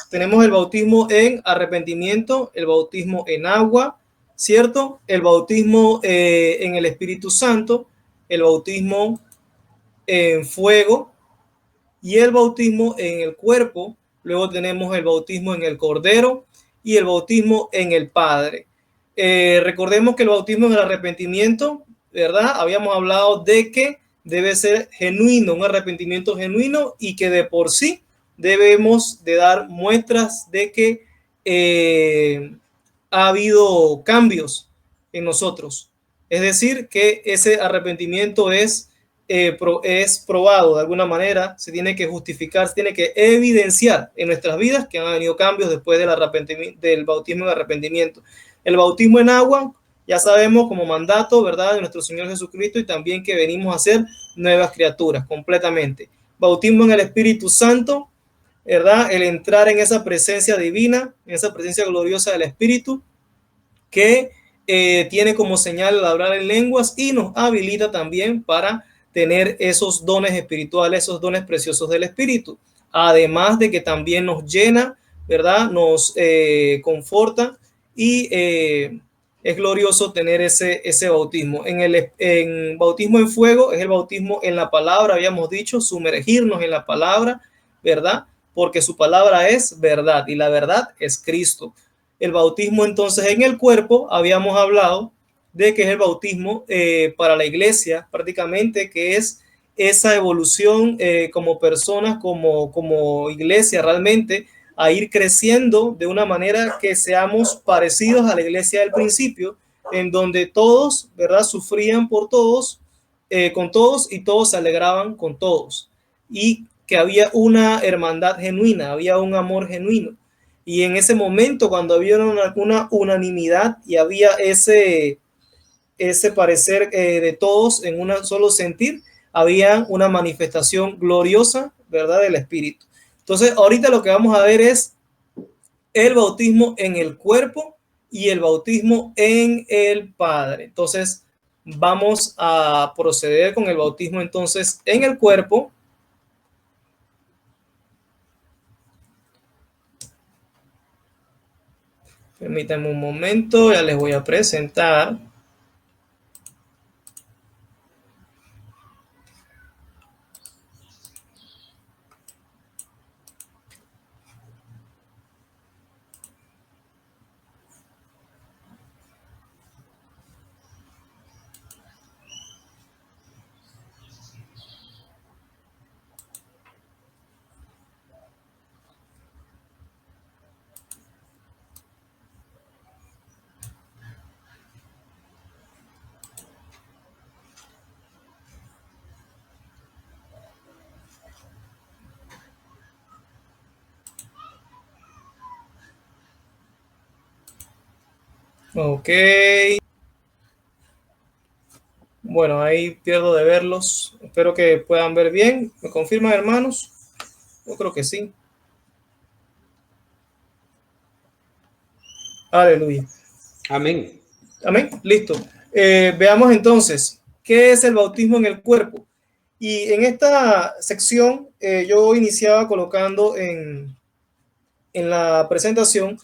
tenemos el bautismo en arrepentimiento, el bautismo en agua, ¿cierto? El bautismo en el Espíritu Santo, el bautismo en fuego y el bautismo en el cuerpo. Luego tenemos el bautismo en el Cordero y el bautismo en el Padre. Recordemos que el bautismo en el arrepentimiento, ¿verdad? Habíamos hablado de que debe ser genuino, un arrepentimiento genuino, y que de por sí debemos de dar muestras de que ha habido cambios en nosotros. Es decir, que ese arrepentimiento es probado de alguna manera, se tiene que justificar, se tiene que evidenciar en nuestras vidas que han venido cambios después del bautismo de arrepentimiento. El bautismo en agua, ya sabemos, como mandato, ¿verdad?, de nuestro Señor Jesucristo, y también que venimos a ser nuevas criaturas completamente. Bautismo en el Espíritu Santo, ¿verdad?, el entrar en esa presencia divina, en esa presencia gloriosa del Espíritu, que tiene como señal el hablar en lenguas y nos habilita también para tener esos dones espirituales, esos dones preciosos del Espíritu. Además de que también nos llena, ¿verdad?, nos conforta, y es glorioso tener ese bautismo. En bautismo en fuego es el bautismo en la palabra, habíamos dicho, sumergirnos en la palabra, ¿verdad?, porque su palabra es verdad y la verdad es Cristo. El bautismo entonces en el cuerpo, habíamos hablado de que es el bautismo para la iglesia prácticamente, que es esa evolución como personas, como iglesia realmente, a ir creciendo de una manera que seamos parecidos a la iglesia del principio, en donde todos, ¿verdad?, sufrían por todos, con todos, y todos se alegraban con todos, y que había una hermandad genuina, había un amor genuino. Y en ese momento, cuando había una unanimidad y había ese parecer de todos en un solo sentir, había una manifestación gloriosa, ¿verdad?, del Espíritu. Entonces, ahorita lo que vamos a ver es el bautismo en el cuerpo y el bautismo en el Padre. Entonces, vamos a proceder con el bautismo entonces en el cuerpo. Permítanme un momento, ya les voy a presentar. Ok. Bueno, ahí pierdo de verlos. Espero que puedan ver bien. ¿Me confirman, hermanos? Yo creo que sí. Aleluya. Amén. Amén. Listo. Veamos entonces, ¿qué es el bautismo en el cuerpo? Y en esta sección yo iniciaba colocando en la presentación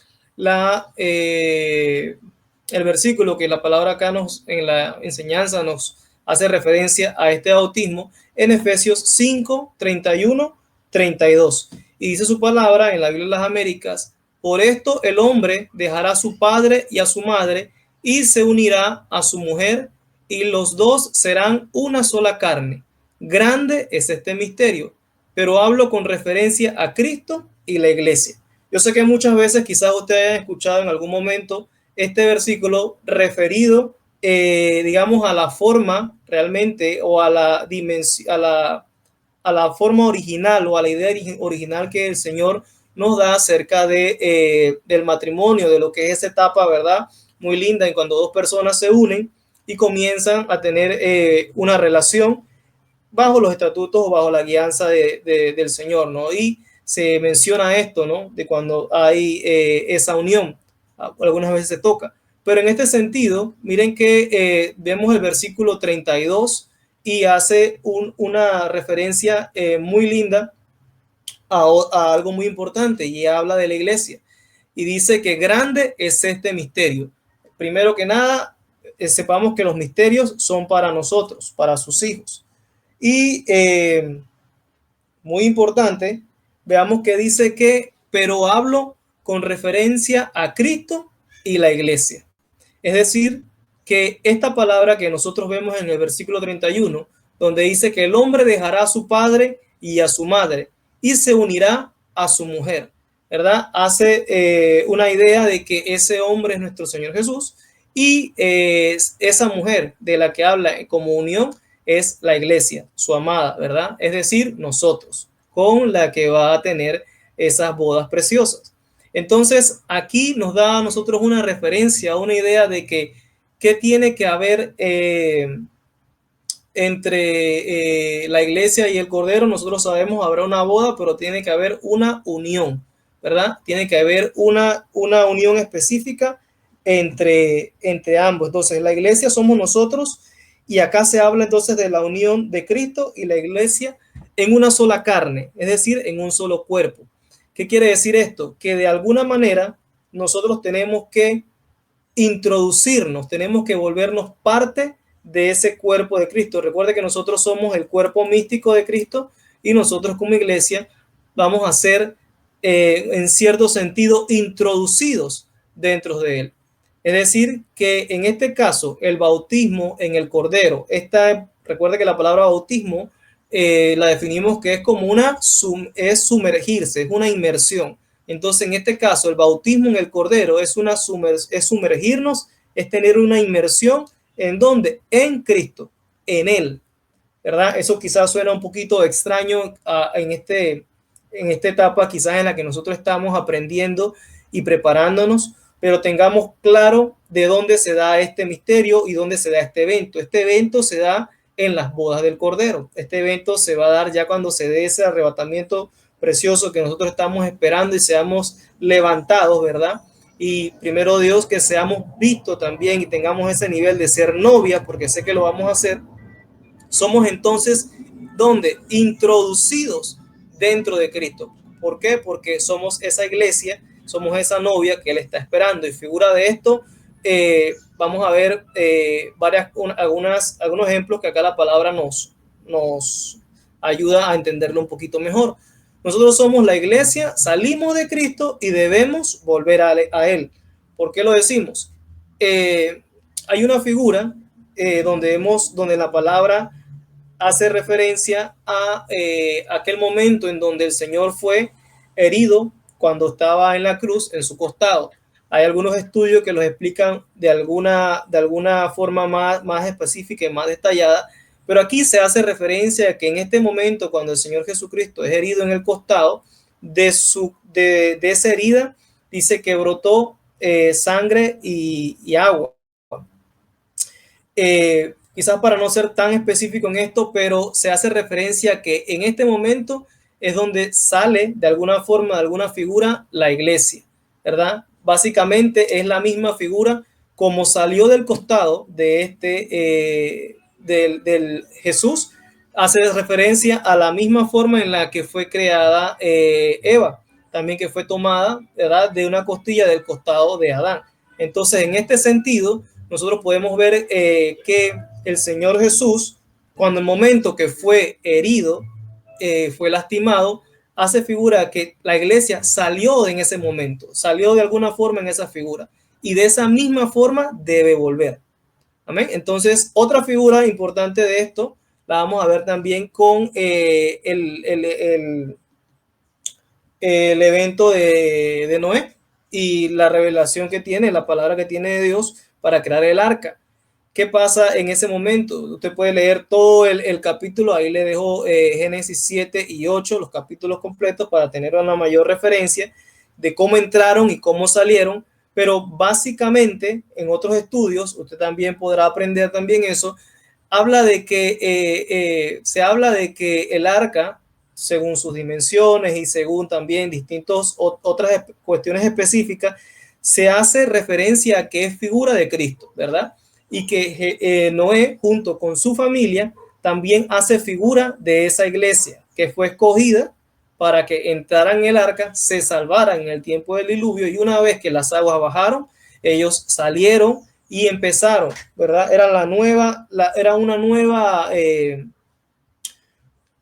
el versículo que la palabra acá en la enseñanza nos hace referencia a este bautismo, en Efesios 5, 31, 32. Y dice su palabra en la Biblia de las Américas: por esto el hombre dejará a su padre y a su madre y se unirá a su mujer, y los dos serán una sola carne. Grande es este misterio, pero hablo con referencia a Cristo y la iglesia. Yo sé que muchas veces quizás ustedes hayan escuchado en algún momento este versículo referido, digamos, a la forma realmente, o a la dimensión, a la forma original, o a la idea original que el Señor nos da acerca del matrimonio, de lo que es esa etapa, ¿verdad?, muy linda, en cuando dos personas se unen y comienzan a tener una relación bajo los estatutos o bajo la guianza del Señor, ¿no? Y se menciona esto, ¿no?, de cuando hay esa unión. Algunas veces se toca. Pero en este sentido, miren que vemos el versículo 32 y hace una referencia muy linda a algo muy importante y habla de la iglesia. Y dice que grande es este misterio. Primero que nada, sepamos que los misterios son para nosotros, para sus hijos. Y muy importante, veamos que dice que, pero hablo con referencia a Cristo y la iglesia. Es decir, que esta palabra que nosotros vemos en el versículo 31, donde dice que el hombre dejará a su padre y a su madre y se unirá a su mujer, ¿verdad? Hace una idea de que ese hombre es nuestro Señor Jesús y esa mujer de la que habla como unión es la iglesia, su amada, ¿verdad? Es decir, nosotros, con la que va a tener esas bodas preciosas. Entonces, aquí nos da a nosotros una referencia, una idea de que qué tiene que haber entre la iglesia y el cordero. Nosotros sabemos habrá una boda, pero tiene que haber una unión, ¿verdad? Tiene que haber una unión específica entre ambos. Entonces, la iglesia somos nosotros y acá se habla entonces de la unión de Cristo y la iglesia en una sola carne, es decir, en un solo cuerpo. ¿Qué quiere decir esto? Que de alguna manera nosotros tenemos que introducirnos, tenemos que volvernos parte de ese cuerpo de Cristo. Recuerde que nosotros somos el cuerpo místico de Cristo y nosotros como iglesia vamos a ser en cierto sentido introducidos dentro de él. Es decir, que en este caso el bautismo en el Cordero, recuerde que la palabra bautismo la definimos que es como es sumergirse, es una inmersión. Entonces, en este caso, el bautismo en el Cordero es sumergirnos, es tener una inmersión en donde, en Cristo, en Él, ¿verdad? Eso quizás suena un poquito extraño en esta etapa quizás en la que nosotros estamos aprendiendo y preparándonos, pero tengamos claro de dónde se da este misterio y dónde se da este evento. Este evento se da en las bodas del Cordero. Este evento se va a dar ya cuando se dé ese arrebatamiento precioso que nosotros estamos esperando y seamos levantados, ¿verdad? Y primero Dios, que seamos vistos también y tengamos ese nivel de ser novia, porque sé que lo vamos a hacer. Somos entonces, ¿dónde? Introducidos dentro de Cristo. ¿Por qué? Porque somos esa iglesia, somos esa novia que Él está esperando. Y figura de esto, vamos a ver algunos ejemplos que acá la palabra nos ayuda a entenderlo un poquito mejor. Nosotros somos la iglesia, salimos de Cristo y debemos volver a Él. ¿Por qué lo decimos? Hay una figura donde la palabra hace referencia a aquel momento en donde el Señor fue herido cuando estaba en la cruz, en su costado. Hay algunos estudios que los explican de alguna forma más específica y más detallada, pero aquí se hace referencia a que en este momento, cuando el Señor Jesucristo es herido en el costado, de esa herida dice que brotó sangre y agua. Quizás para no ser tan específico en esto, pero se hace referencia a que en este momento es donde sale de alguna forma, de alguna figura, la iglesia, ¿verdad? Básicamente es la misma figura como salió del costado de del Jesús, hace referencia a la misma forma en la que fue creada Eva, también que fue tomada, ¿verdad?, de una costilla del costado de Adán. Entonces, en este sentido, nosotros podemos ver que el Señor Jesús, cuando el momento que fue herido, fue lastimado, hace figura que la iglesia salió en ese momento, salió de alguna forma en esa figura y de esa misma forma debe volver. Amén. Entonces, otra figura importante de esto la vamos a ver también con el evento de Noé y la revelación que tiene, la palabra que tiene de Dios para crear el arca. ¿Qué pasa en ese momento? Usted puede leer todo el capítulo, ahí le dejo Génesis 7 y 8, los capítulos completos para tener una mayor referencia de cómo entraron y cómo salieron, pero básicamente en otros estudios, usted también podrá aprender también eso, se habla de que el arca, según sus dimensiones y según también otras cuestiones específicas, se hace referencia a que es figura de Cristo, ¿verdad? Y que Noé, junto con su familia, también hace figura de esa iglesia que fue escogida para que entraran en el arca, se salvaran en el tiempo del diluvio, y una vez que las aguas bajaron, ellos salieron y empezaron, ¿verdad? Era una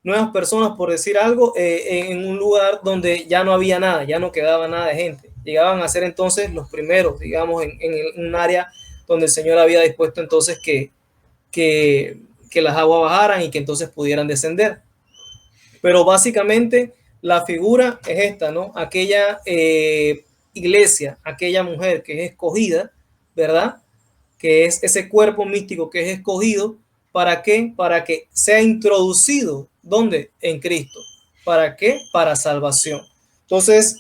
nuevas personas, por decir algo, en un lugar donde ya no había nada, ya no quedaba nada de gente. Llegaban a ser entonces los primeros, digamos, en un área donde el Señor había dispuesto entonces que las aguas bajaran y que entonces pudieran descender. Pero básicamente la figura es esta, ¿no? Aquella iglesia, aquella mujer que es escogida, ¿verdad? Que es ese cuerpo místico que es escogido. ¿Para qué? Para que sea introducido, ¿dónde? En Cristo. ¿Para qué? Para salvación. Entonces,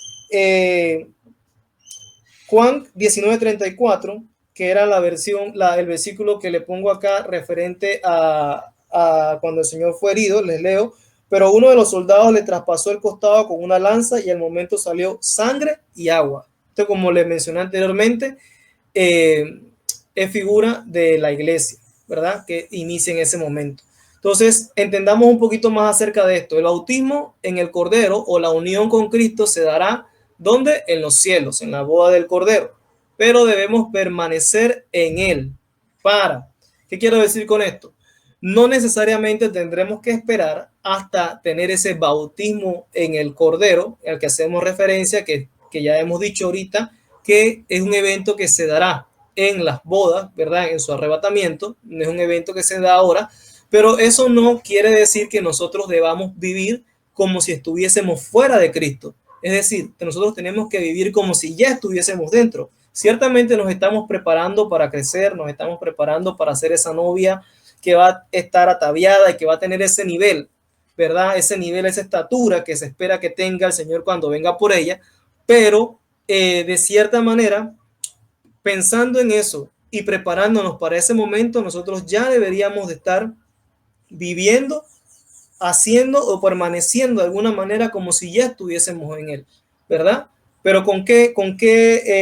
Juan 19:34, que era la versión, el versículo que le pongo acá referente a cuando el Señor fue herido, les leo: pero uno de los soldados le traspasó el costado con una lanza y al momento salió sangre y agua. Esto, como les mencioné anteriormente, es figura de la iglesia, ¿verdad? Que inicia en ese momento. Entonces, entendamos un poquito más acerca de esto. El bautismo en el Cordero o la unión con Cristo se dará, ¿dónde? En los cielos, en la boda del Cordero. Pero debemos permanecer en él. ¿Qué quiero decir con esto? No necesariamente tendremos que esperar hasta tener ese bautismo en el Cordero, al que hacemos referencia, que ya hemos dicho ahorita, que es un evento que se dará en las bodas, ¿verdad? En su arrebatamiento. No es un evento que se da ahora, pero eso no quiere decir que nosotros debamos vivir como si estuviésemos fuera de Cristo. Es decir, que nosotros tenemos que vivir como si ya estuviésemos dentro. Ciertamente nos estamos preparando para crecer, nos estamos preparando para ser esa novia que va a estar ataviada y que va a tener ese nivel, ¿verdad? Ese nivel, esa estatura que se espera que tenga el Señor cuando venga por ella, pero de cierta manera, pensando en eso y preparándonos para ese momento, nosotros ya deberíamos de estar viviendo, haciendo o permaneciendo de alguna manera como si ya estuviésemos en él, ¿verdad? Pero con qué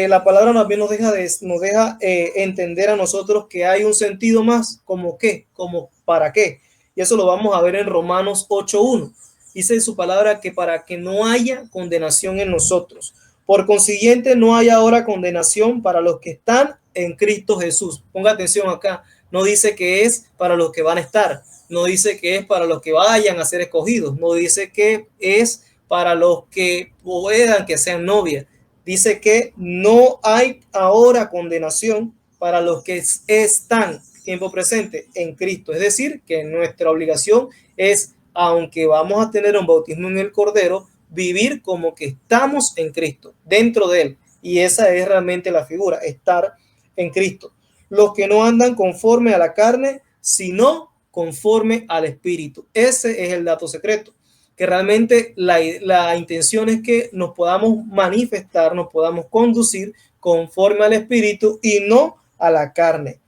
la palabra también nos deja entender a nosotros que hay un sentido más, como qué, como para qué. Y eso lo vamos a ver en Romanos 8:1. Dice en su palabra que para que no haya condenación en nosotros. Por consiguiente, no hay ahora condenación para los que están en Cristo Jesús. Ponga atención acá. No dice que es para los que van a estar. No dice que es para los que vayan a ser escogidos. No dice que es para los que puedan que sean novias. Dice que no hay ahora condenación para los que están, tiempo presente, en Cristo. Es decir, que nuestra obligación es, aunque vamos a tener un bautismo en el Cordero, vivir como que estamos en Cristo, dentro de él. Y esa es realmente la figura, estar en Cristo. Los que no andan conforme a la carne, sino conforme al Espíritu. Ese es el dato secreto, que realmente la intención es que nos podamos manifestar, nos podamos conducir conforme al Espíritu y no a la carne.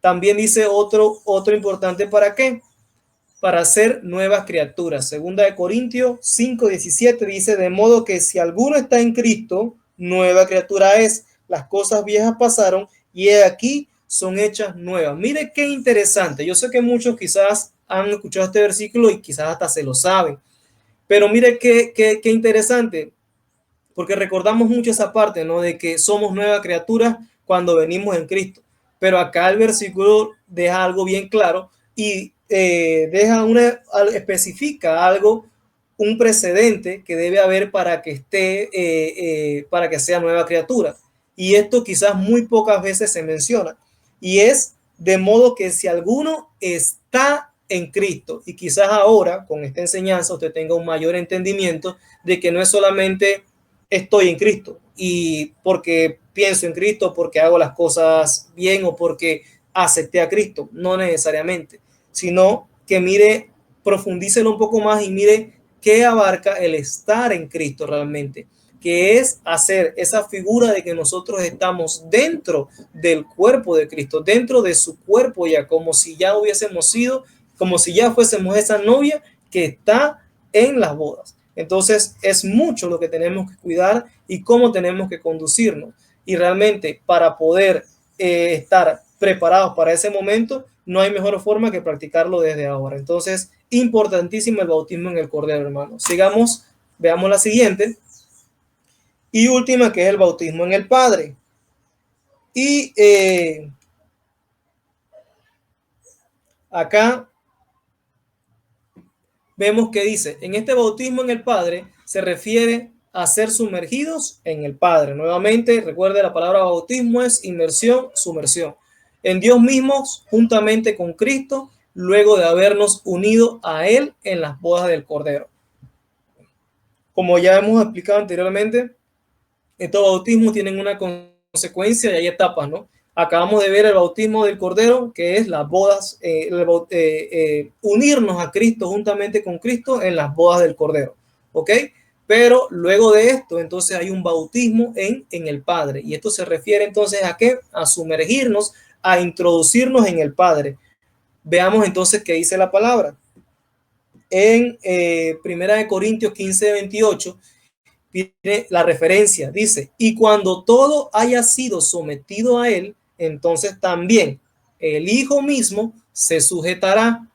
También dice otro importante, ¿para qué? Para ser nuevas criaturas. Segunda de Corintios 5:17 dice: de modo que si alguno está en Cristo, nueva criatura es. Las cosas viejas pasaron y he aquí son hechas nuevas. Mire qué interesante. Yo sé que muchos quizás han escuchado este versículo y quizás hasta se lo saben, pero mire qué interesante, porque recordamos mucho esa parte, ¿no? De que somos nuevas criaturas cuando venimos en Cristo. Pero acá el versículo deja algo bien claro y especifica algo, un precedente que debe haber para que esté, para que sea nueva criatura. Y esto quizás muy pocas veces se menciona. Y es de modo que si alguno está en Cristo, y quizás ahora con esta enseñanza usted tenga un mayor entendimiento de que no es solamente estoy en Cristo y porque pienso en Cristo, porque hago las cosas bien o porque acepté a Cristo, no necesariamente, sino que mire, profundícelo un poco más y mire qué abarca el estar en Cristo realmente, que es hacer esa figura de que nosotros estamos dentro del cuerpo de Cristo, dentro de su cuerpo ya, como si ya hubiésemos sido, como si ya fuésemos esa novia que está en las bodas. Entonces es mucho lo que tenemos que cuidar y cómo tenemos que conducirnos. Y realmente para poder estar preparados para ese momento, no hay mejor forma que practicarlo desde ahora. Entonces, importantísimo el bautismo en el Cordero, hermano. Sigamos Veamos la siguiente y última, que es el bautismo en el Padre. Y acá vemos que dice, en este bautismo en el Padre se refiere a ser sumergidos en el Padre. Nuevamente, recuerde, la palabra bautismo es inmersión, sumersión. En Dios mismos, juntamente con Cristo, luego de habernos unido a Él en las bodas del Cordero. Como ya hemos explicado anteriormente, estos bautismos tienen una consecuencia y hay etapas, ¿no? Acabamos de ver el bautismo del Cordero, que es las bodas, unirnos a Cristo juntamente con Cristo en las bodas del Cordero, ¿ok? Pero luego de esto, entonces hay un bautismo en el Padre. Y esto se refiere entonces a qué? A sumergirnos, a introducirnos en el Padre. Veamos entonces qué dice la palabra. En 1 Corintios 15:28 tiene la referencia, dice, y cuando todo haya sido sometido a él, entonces también el Hijo mismo se sujetará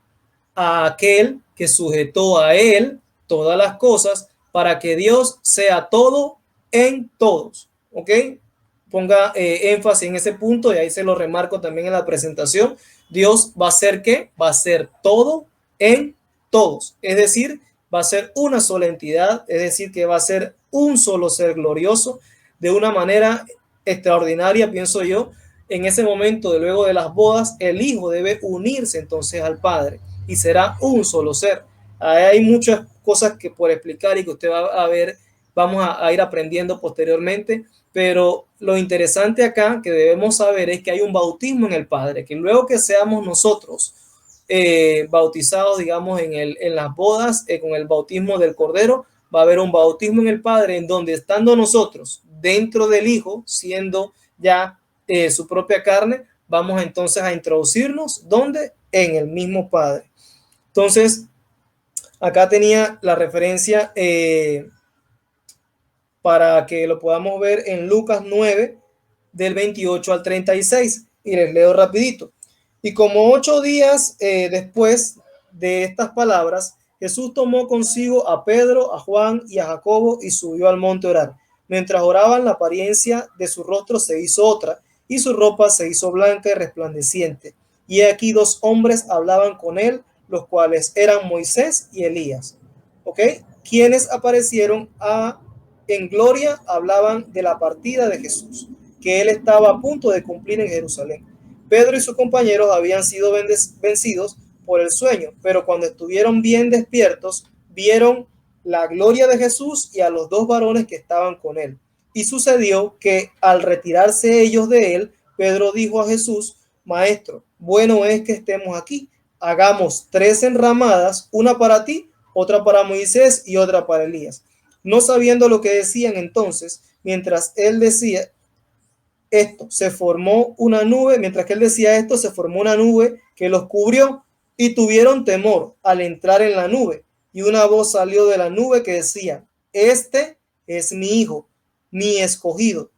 a aquel que sujetó a él todas las cosas, para que Dios sea todo en todos. ¿Ok? Ponga énfasis en ese punto y ahí se lo remarco también en la presentación. Dios va a ser ¿qué? Va a ser todo en todos. Es decir, va a ser una sola entidad, es decir, que va a ser un solo ser glorioso de una manera extraordinaria, pienso yo. En ese momento, de luego de las bodas, el Hijo debe unirse entonces al Padre y será un solo ser. Hay muchas cosas que por explicar y que usted va a ver, vamos a ir aprendiendo posteriormente, pero lo interesante acá que debemos saber es que hay un bautismo en el Padre, que luego que seamos nosotros bautizados, digamos, en las bodas, con el bautismo del Cordero, va a haber un bautismo en el Padre en donde estando nosotros dentro del Hijo, siendo ya su propia carne, vamos entonces a introducirnos, ¿dónde? En el mismo Padre. Entonces, acá tenía la referencia para que lo podamos ver en Lucas 9, del 28 al 36, y les leo rapidito. Y como 8 días después de estas palabras, Jesús tomó consigo a Pedro, a Juan y a Jacobo y subió al monte a orar. Mientras oraban, la apariencia de su rostro se hizo otra y su ropa se hizo blanca y resplandeciente. Y aquí 2 hombres hablaban con él, los cuales eran Moisés y Elías. ¿Ok? Quienes aparecieron en gloria, hablaban de la partida de Jesús, que él estaba a punto de cumplir en Jerusalén. Pedro y sus compañeros habían sido vencidos por el sueño, pero cuando estuvieron bien despiertos, vieron la gloria de Jesús y a los 2 varones que estaban con él. Y sucedió que al retirarse ellos de él, Pedro dijo a Jesús: Maestro, bueno es que estemos aquí. Hagamos 3 enramadas, una para ti, otra para Moisés y otra para Elías. No sabiendo lo que decían entonces, mientras él decía esto, se formó una nube, mientras que él decía esto, se formó una nube que los cubrió y tuvieron temor al entrar en la nube. Y una voz salió de la nube que decía: Este es mi hijo, mi escogido.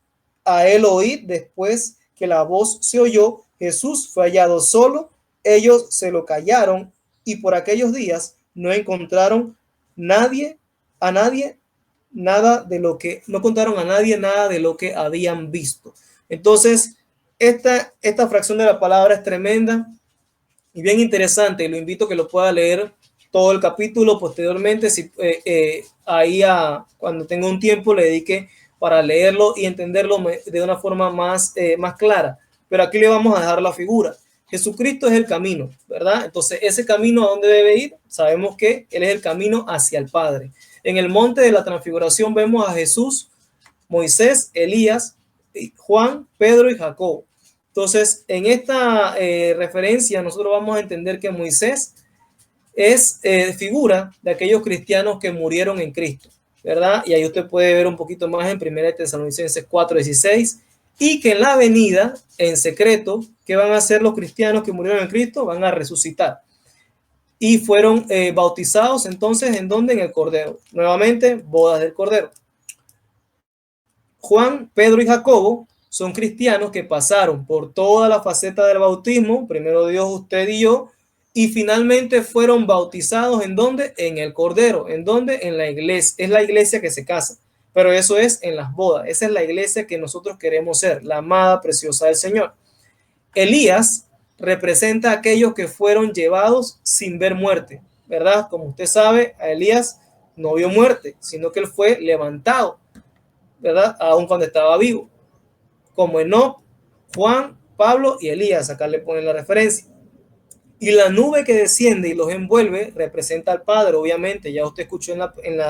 A él oíd. Después que la voz se oyó, Jesús fue hallado solo. Ellos se lo callaron y por aquellos días no encontraron a nadie nada de lo que, no contaron a nadie nada de lo que habían visto. Entonces, esta fracción de la palabra es tremenda y bien interesante. Lo invito a que lo pueda leer todo el capítulo posteriormente. Si ahí cuando tenga un tiempo le dedique para leerlo y entenderlo de una forma más clara. Pero aquí le vamos a dejar la figura. Jesucristo es el camino, ¿verdad? Entonces, ese camino, ¿a dónde debe ir? Sabemos que Él es el camino hacia el Padre. En el monte de la transfiguración vemos a Jesús, Moisés, Elías, Juan, Pedro y Jacobo. Entonces, en esta referencia, nosotros vamos a entender que Moisés es figura de aquellos cristianos que murieron en Cristo, ¿verdad? Y ahí usted puede ver un poquito más en 1 Tesalonicenses 4:16, y que en la venida, en secreto, ¿qué van a hacer los cristianos que murieron en Cristo? Van a resucitar. Y fueron bautizados entonces, ¿en dónde? En el Cordero. Nuevamente, bodas del Cordero. Juan, Pedro y Jacobo son cristianos que pasaron por toda la faceta del bautismo, primero Dios, usted y yo, y finalmente fueron bautizados. ¿En dónde? En el Cordero. ¿En dónde? En la iglesia. Es la iglesia que se casa, pero eso es en las bodas. Esa es la iglesia que nosotros queremos ser, la amada preciosa del Señor. Elías representa a aquellos que fueron llevados sin ver muerte, ¿verdad? Como usted sabe, a Elías no vio muerte, sino que él fue levantado, ¿verdad? Aun cuando estaba vivo. Como Enoc, Juan, Pablo y Elías, acá le ponen la referencia. Y la nube que desciende y los envuelve representa al Padre, obviamente. Ya usted escuchó en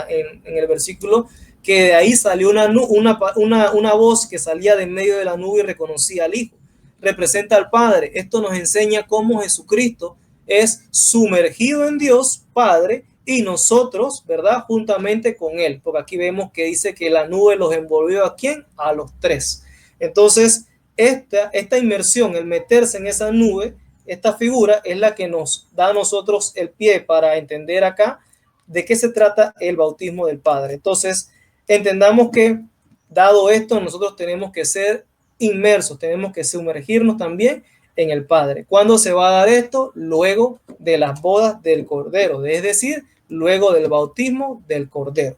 el versículo que de ahí salió una voz que salía de en medio de la nube y reconocía al Hijo. Representa al Padre. Esto nos enseña cómo Jesucristo es sumergido en Dios Padre y nosotros, ¿verdad? Juntamente con Él. Porque aquí vemos que dice que la nube los envolvió ¿a quién? A los tres. Entonces, esta inmersión, el meterse en esa nube, esta figura es la que nos da a nosotros el pie para entender acá de qué se trata el bautismo del Padre. Entonces, entendamos que dado esto, nosotros tenemos que ser inmersos, tenemos que sumergirnos también en el Padre. ¿Cuándo se va a dar esto? Luego de las bodas del Cordero, es decir, luego del bautismo del Cordero.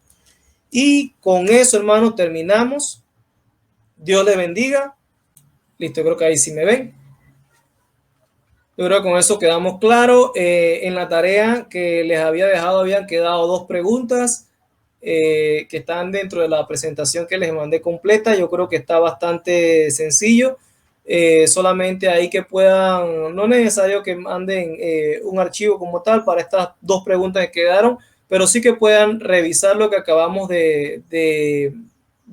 Y con eso, hermanos, terminamos. Dios les bendiga. Listo, creo que ahí sí me ven. Yo creo que con eso quedamos claros. En la tarea que les había dejado habían quedado 2 preguntas que están dentro de la presentación que les mandé completa. Yo creo que está bastante sencillo. Solamente ahí que puedan, no es necesario que manden un archivo como tal para estas 2 preguntas que quedaron, pero sí que puedan revisar lo que acabamos de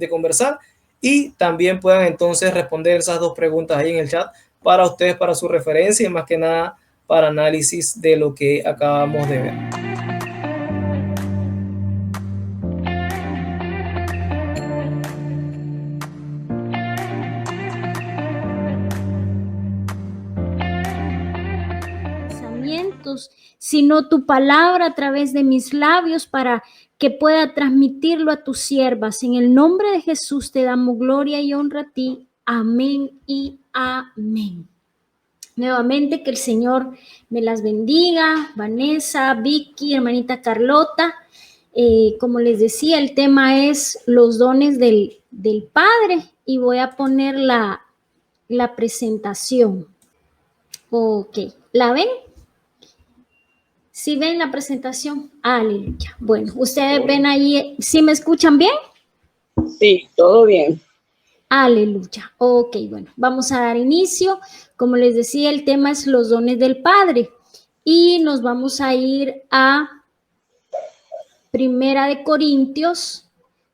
conversar y también puedan entonces responder esas 2 preguntas ahí en el chat para ustedes, para su referencia y más que nada para análisis de lo que acabamos de ver. Sino tu palabra a través de mis labios para que pueda transmitirlo a tus siervas. En el nombre de Jesús te damos gloria y honra a ti. Amén y amén. Nuevamente que el Señor me las bendiga. Vanessa, Vicky, hermanita Carlota. Como les decía, el tema es los dones del Padre y voy a poner la presentación. Ok, ¿la ven? ¿Sí ven la presentación? Aleluya. Bueno, ustedes ven ahí, ¿sí me escuchan bien? Sí, todo bien. Aleluya. Ok, bueno, vamos a dar inicio. Como les decía, el tema es los dones del Padre. Y nos vamos a ir a 1 Corintios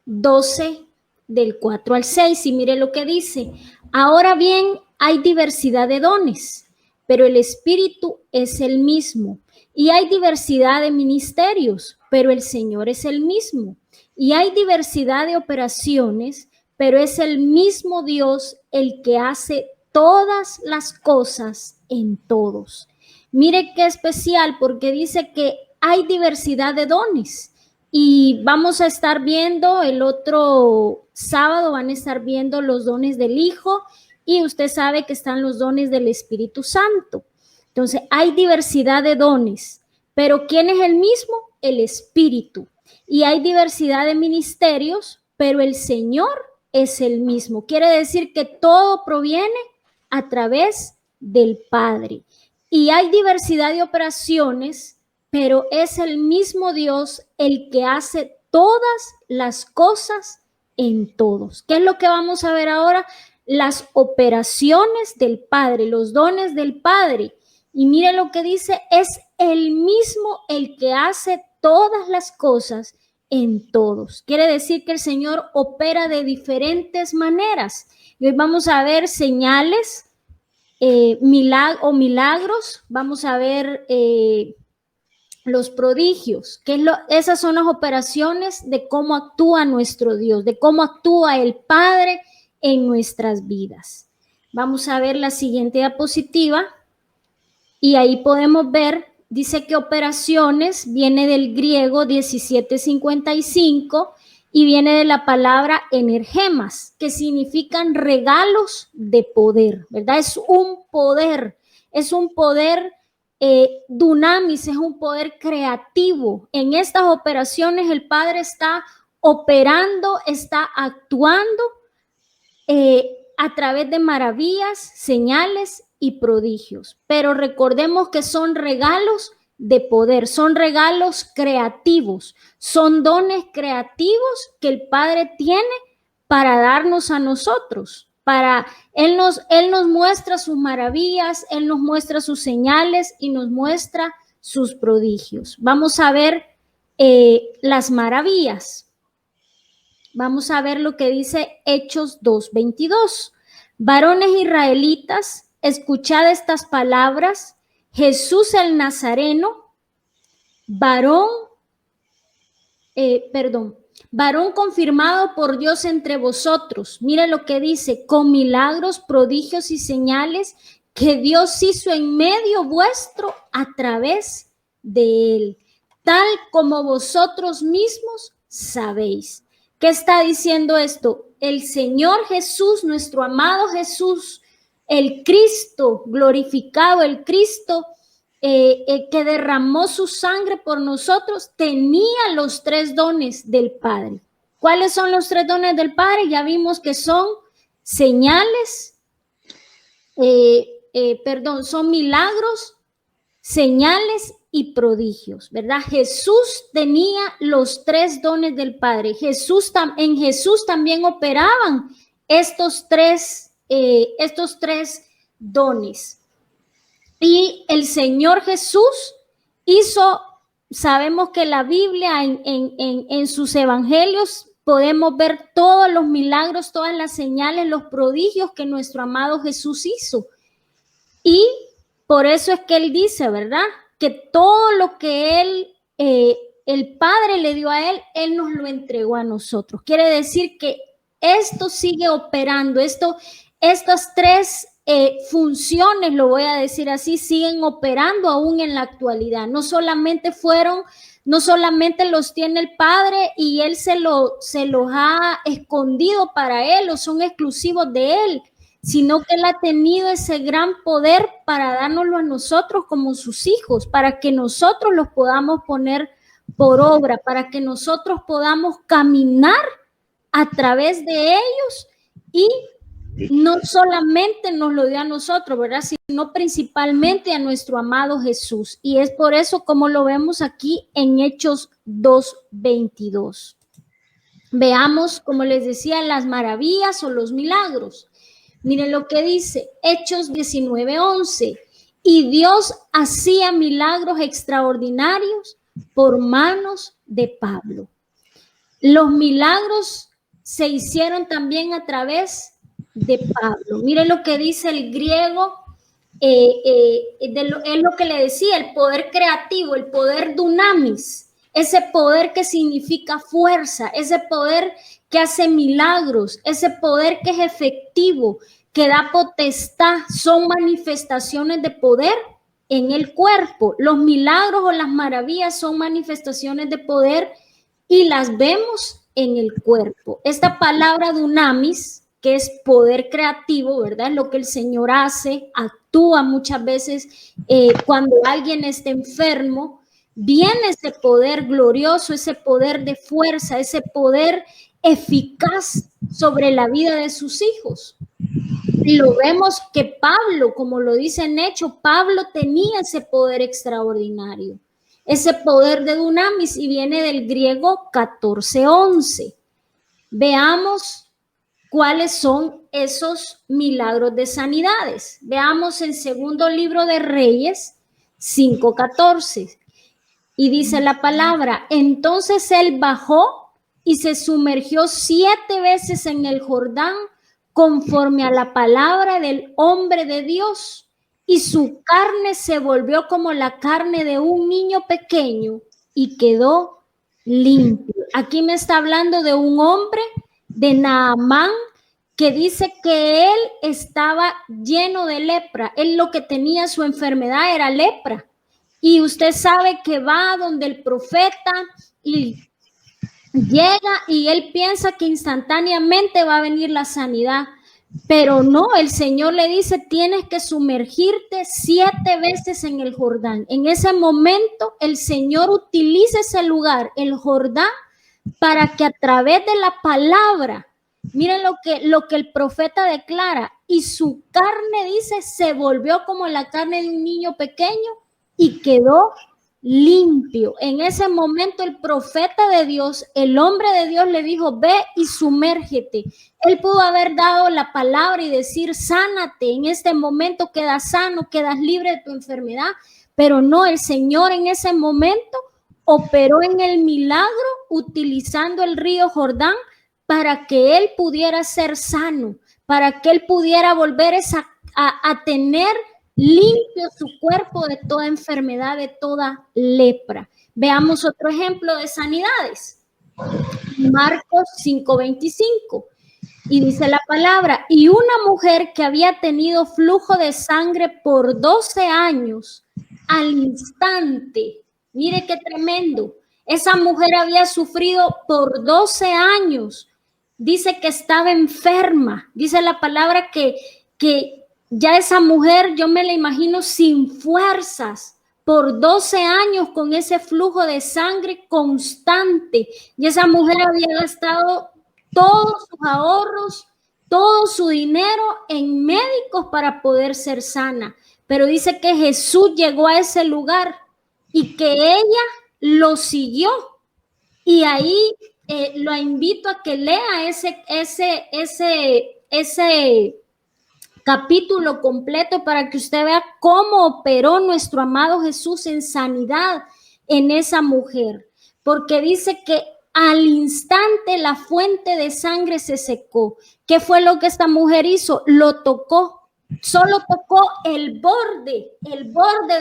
12, del 4 al 6. Y mire lo que dice. Ahora bien, hay diversidad de dones, pero el Espíritu es el mismo. Y hay diversidad de ministerios, pero el Señor es el mismo. Y hay diversidad de operaciones, pero es el mismo Dios el que hace todas las cosas en todos. Mire qué especial, porque dice que hay diversidad de dones. Y vamos a estar viendo el otro sábado, van a estar viendo los dones del Hijo y usted sabe que están los dones del Espíritu Santo. Entonces, hay diversidad de dones, pero ¿quién es el mismo? El Espíritu. Y hay diversidad de ministerios, pero el Señor es el mismo. Quiere decir que todo proviene a través del Padre. Y hay diversidad de operaciones, pero es el mismo Dios el que hace todas las cosas en todos. ¿Qué es lo que vamos a ver ahora? Las operaciones del Padre, los dones del Padre. Y mire lo que dice, es el mismo el que hace todas las cosas en todos. Quiere decir que el Señor opera de diferentes maneras. Y hoy vamos a ver señales, milagros, vamos a ver los prodigios, esas son las operaciones de cómo actúa nuestro Dios, de cómo actúa el Padre en nuestras vidas. Vamos a ver la siguiente diapositiva. Y ahí podemos ver, dice que operaciones viene del griego 1755 y viene de la palabra energemas, que significan regalos de poder, ¿verdad? Es un poder dunamis es un poder creativo. En estas operaciones el Padre está operando, está actuando a través de maravillas, señales y prodigios. Pero recordemos que son regalos de poder, son regalos creativos, son dones creativos que el Padre tiene para darnos a nosotros. Él nos muestra sus maravillas, Él nos muestra sus señales y nos muestra sus prodigios. Vamos a ver las maravillas. Vamos a ver lo que dice Hechos 2:22. Varones israelitas, escuchad estas palabras. Jesús el Nazareno, varón confirmado por Dios entre vosotros. Mire lo que dice, con milagros, prodigios y señales que Dios hizo en medio vuestro a través de él, tal como vosotros mismos sabéis. ¿Qué está diciendo esto? El Señor Jesús, nuestro amado Jesús, el Cristo glorificado, el Cristo que derramó su sangre por nosotros, tenía los 3 dones del Padre. ¿Cuáles son los 3 dones del Padre? Ya vimos que son señales, son milagros, señales y prodigios, ¿verdad? Jesús tenía los 3 dones del Padre. En Jesús también operaban estos tres dones. Y el Señor Jesús sabemos que la Biblia en sus evangelios podemos ver todos los milagros, todas las señales, los prodigios que nuestro amado Jesús hizo. Y por eso es que él dice, ¿verdad?, que todo lo que el Padre le dio a él nos lo entregó a nosotros. Quiere decir que esto sigue operando, estas 3 funciones, lo voy a decir así, siguen operando aún en la actualidad. No solamente los tiene el Padre y él se los ha escondido para él o son exclusivos de él, sino que él ha tenido ese gran poder para dárnoslo a nosotros como sus hijos, para que nosotros los podamos poner por obra, para que nosotros podamos caminar a través de ellos y no solamente nos lo dio a nosotros, ¿verdad?, sino principalmente a nuestro amado Jesús. Y es por eso como lo vemos aquí en Hechos 2:22. Veamos, como les decía, las maravillas o los milagros. Miren lo que dice Hechos 19:11. Y Dios hacía milagros extraordinarios por manos de Pablo. Los milagros se hicieron también a través de Pablo. Miren lo que dice el griego, es lo que le decía, el poder creativo, el poder dunamis, ese poder que significa fuerza, ese poder que hace milagros, ese poder que es efectivo, que da potestad, son manifestaciones de poder en el cuerpo. Los milagros o las maravillas son manifestaciones de poder y las vemos en el cuerpo. Esta palabra dunamis, que es poder creativo, ¿verdad? Es lo que el Señor hace, actúa muchas veces cuando alguien está enfermo. Viene ese poder glorioso, ese poder de fuerza, ese poder eficaz sobre la vida de sus hijos. Y lo vemos que Pablo, como lo dice en Hechos, Pablo tenía ese poder extraordinario, ese poder de dunamis, y viene del griego 14:11. Veamos cuáles son esos milagros de sanidades. Veamos en segundo libro de Reyes 5:14. Y dice la palabra, entonces él bajó y se sumergió 7 veces en el Jordán conforme a la palabra del hombre de Dios, y su carne se volvió como la carne de un niño pequeño y quedó limpio. Aquí me está hablando de un hombre, de Naamán, que dice que él estaba lleno de lepra. Él lo que tenía, su enfermedad era lepra. Y usted sabe que va donde el profeta y llega y él piensa que instantáneamente va a venir la sanidad, Pero no, el Señor le dice, tienes que sumergirte 7 veces en el Jordán. En ese momento, el Señor utiliza ese lugar, el Jordán, para que a través de la palabra, miren lo que el profeta declara, y su carne, dice, se volvió como la carne de un niño pequeño y quedó limpio. En ese momento el profeta de Dios, el hombre de Dios le dijo, ve y sumérgete. Él pudo haber dado la palabra y decir, sánate, en este momento quedas sano, quedas libre de tu enfermedad, pero no, el Señor en ese momento operó en el milagro utilizando el río Jordán para que él pudiera ser sano, para que él pudiera volver a tener limpio su cuerpo de toda enfermedad, de toda lepra. Veamos otro ejemplo de sanidades. Marcos 5:25. Y dice la palabra, y una mujer que había tenido flujo de sangre por 12 años, al instante, mire qué tremendo, esa mujer había sufrido por 12 años, dice que estaba enferma, dice la palabra que ya esa mujer, yo me la imagino sin fuerzas, por 12 años con ese flujo de sangre constante, y esa mujer había gastado todos sus ahorros, todo su dinero en médicos para poder ser sana. Pero dice que Jesús llegó a ese lugar y que ella lo siguió. Y ahí lo invito a que lea ese capítulo completo para que usted vea cómo operó nuestro amado Jesús en sanidad en esa mujer. Porque dice que al instante la fuente de sangre se secó. ¿Qué fue lo que esta mujer hizo? Lo tocó. Solo tocó el borde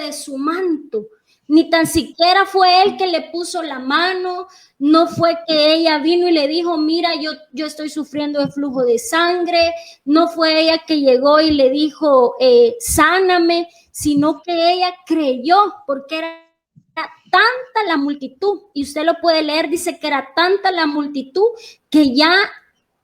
de su manto. Ni tan siquiera fue él que le puso la mano, no fue que ella vino y le dijo, mira, yo estoy sufriendo de flujo de sangre, no fue ella que llegó y le dijo, sáname, sino que ella creyó, porque era tanta la multitud, y usted lo puede leer, dice que era tanta la multitud que ya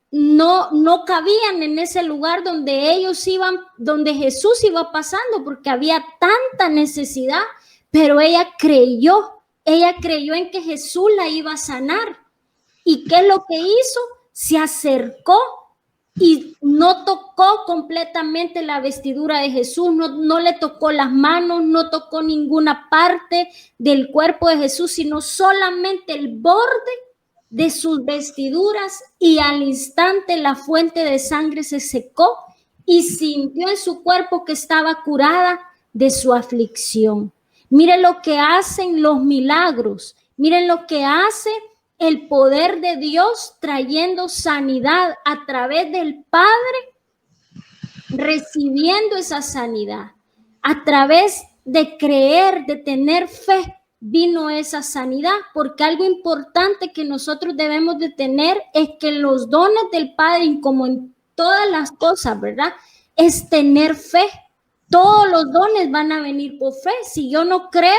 no cabían en ese lugar donde ellos iban, donde Jesús iba pasando, porque había tanta necesidad, pero ella creyó en que Jesús la iba a sanar. ¿Y qué es lo que hizo? Se acercó y no tocó completamente la vestidura de Jesús, no le tocó las manos, no tocó ninguna parte del cuerpo de Jesús, sino solamente el borde de sus vestiduras, y al instante la fuente de sangre se secó y sintió en su cuerpo que estaba curada de su aflicción. Miren lo que hacen los milagros, miren lo que hace el poder de Dios trayendo sanidad a través del Padre, recibiendo esa sanidad. A través de creer, de tener fe, vino esa sanidad, porque algo importante que nosotros debemos de tener es que los dones del Padre, como en todas las cosas, ¿verdad? Es tener fe. Todos los dones van a venir por fe. Si yo no creo,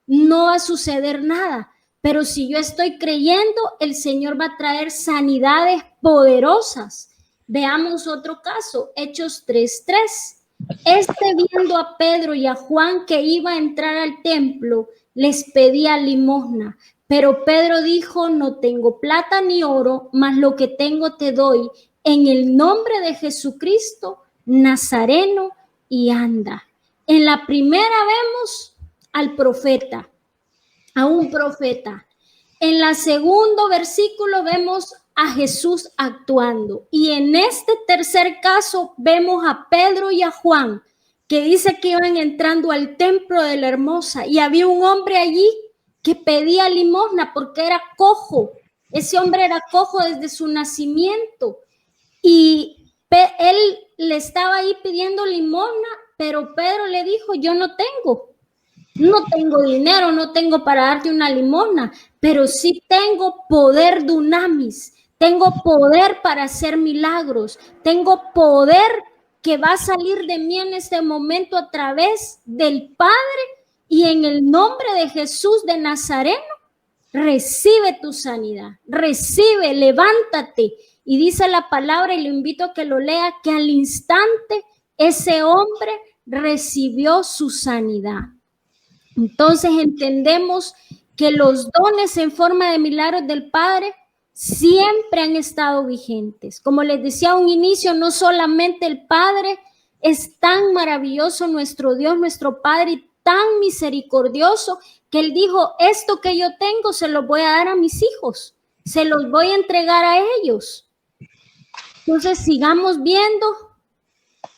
no va a suceder nada. Pero si yo estoy creyendo, el Señor va a traer sanidades poderosas. Veamos otro caso, Hechos 3:3. Viendo a Pedro y a Juan que iba a entrar al templo, les pedía limosna. Pero Pedro dijo, no tengo plata ni oro, mas lo que tengo te doy. En el nombre de Jesucristo, Nazareno, y anda. En la primera vemos al profeta, a un profeta. En el segundo versículo vemos a Jesús actuando. Y en este tercer caso vemos a Pedro y a Juan, que dice que iban entrando al templo de la Hermosa, y había un hombre allí que pedía limosna porque era cojo. Ese hombre era cojo desde su nacimiento, y él le estaba ahí pidiendo limosna, pero Pedro le dijo, yo no tengo dinero, no tengo para darte una limosna, pero sí tengo poder dunamis, tengo poder para hacer milagros, tengo poder que va a salir de mí en este momento a través del Padre, y en el nombre de Jesús de Nazareno, recibe tu sanidad, recibe, levántate. Y dice la palabra, y lo invito a que lo lea, que al instante ese hombre recibió su sanidad. Entonces entendemos que los dones en forma de milagros del Padre siempre han estado vigentes. Como les decía a un inicio, no solamente el Padre es tan maravilloso, nuestro Dios, nuestro Padre, y tan misericordioso, que Él dijo, esto que yo tengo se lo voy a dar a mis hijos, se los voy a entregar a ellos. Entonces sigamos viendo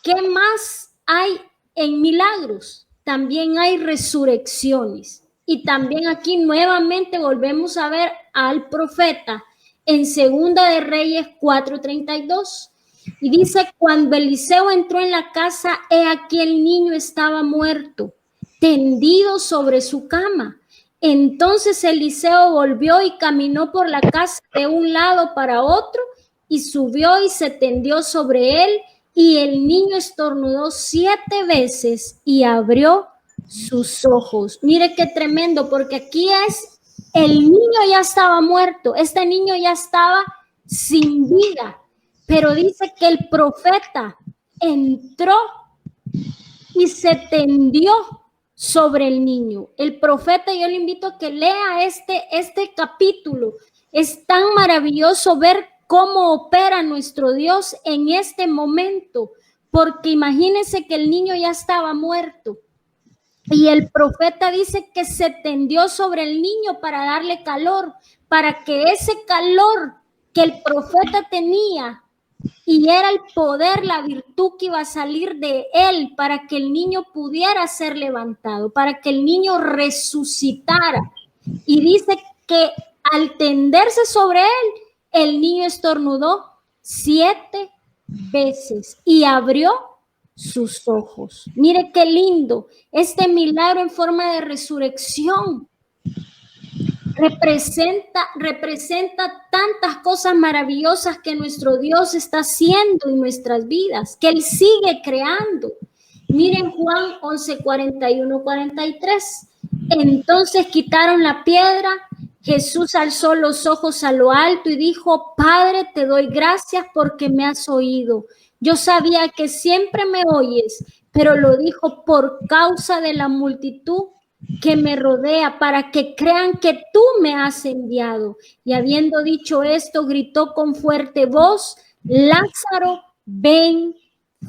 qué más hay en milagros. También hay resurrecciones. Y también aquí nuevamente volvemos a ver al profeta en Segunda de Reyes 4:32. Y dice, cuando Eliseo entró en la casa, he aquí el niño estaba muerto, tendido sobre su cama. Entonces Eliseo volvió y caminó por la casa de un lado para otro y subió y se tendió sobre él. Y el niño estornudó 7 veces y abrió sus ojos. Mire qué tremendo, porque aquí es, el niño ya estaba muerto, este niño ya estaba sin vida, pero dice que el profeta entró y se tendió sobre el niño. El profeta, yo le invito a que lea este capítulo. Es tan maravilloso ver cómo opera nuestro Dios en este momento, porque imagínense que el niño ya estaba muerto y el profeta dice que se tendió sobre el niño para darle calor, para que ese calor que el profeta tenía, y era el poder, la virtud que iba a salir de él, para que el niño pudiera ser levantado, para que el niño resucitara. Y dice que al tenderse sobre él, el niño estornudó 7 veces y abrió sus ojos. Mire qué lindo, este milagro en forma de resurrección representa tantas cosas maravillosas que nuestro Dios está haciendo en nuestras vidas, que Él sigue creando. Miren Juan 11, 41, 43. Entonces quitaron la piedra. Jesús alzó los ojos a lo alto y dijo, Padre, te doy gracias porque me has oído. Yo sabía que siempre me oyes, pero lo dijo por causa de la multitud que me rodea, para que crean que tú me has enviado. Y habiendo dicho esto, gritó con fuerte voz, Lázaro, ven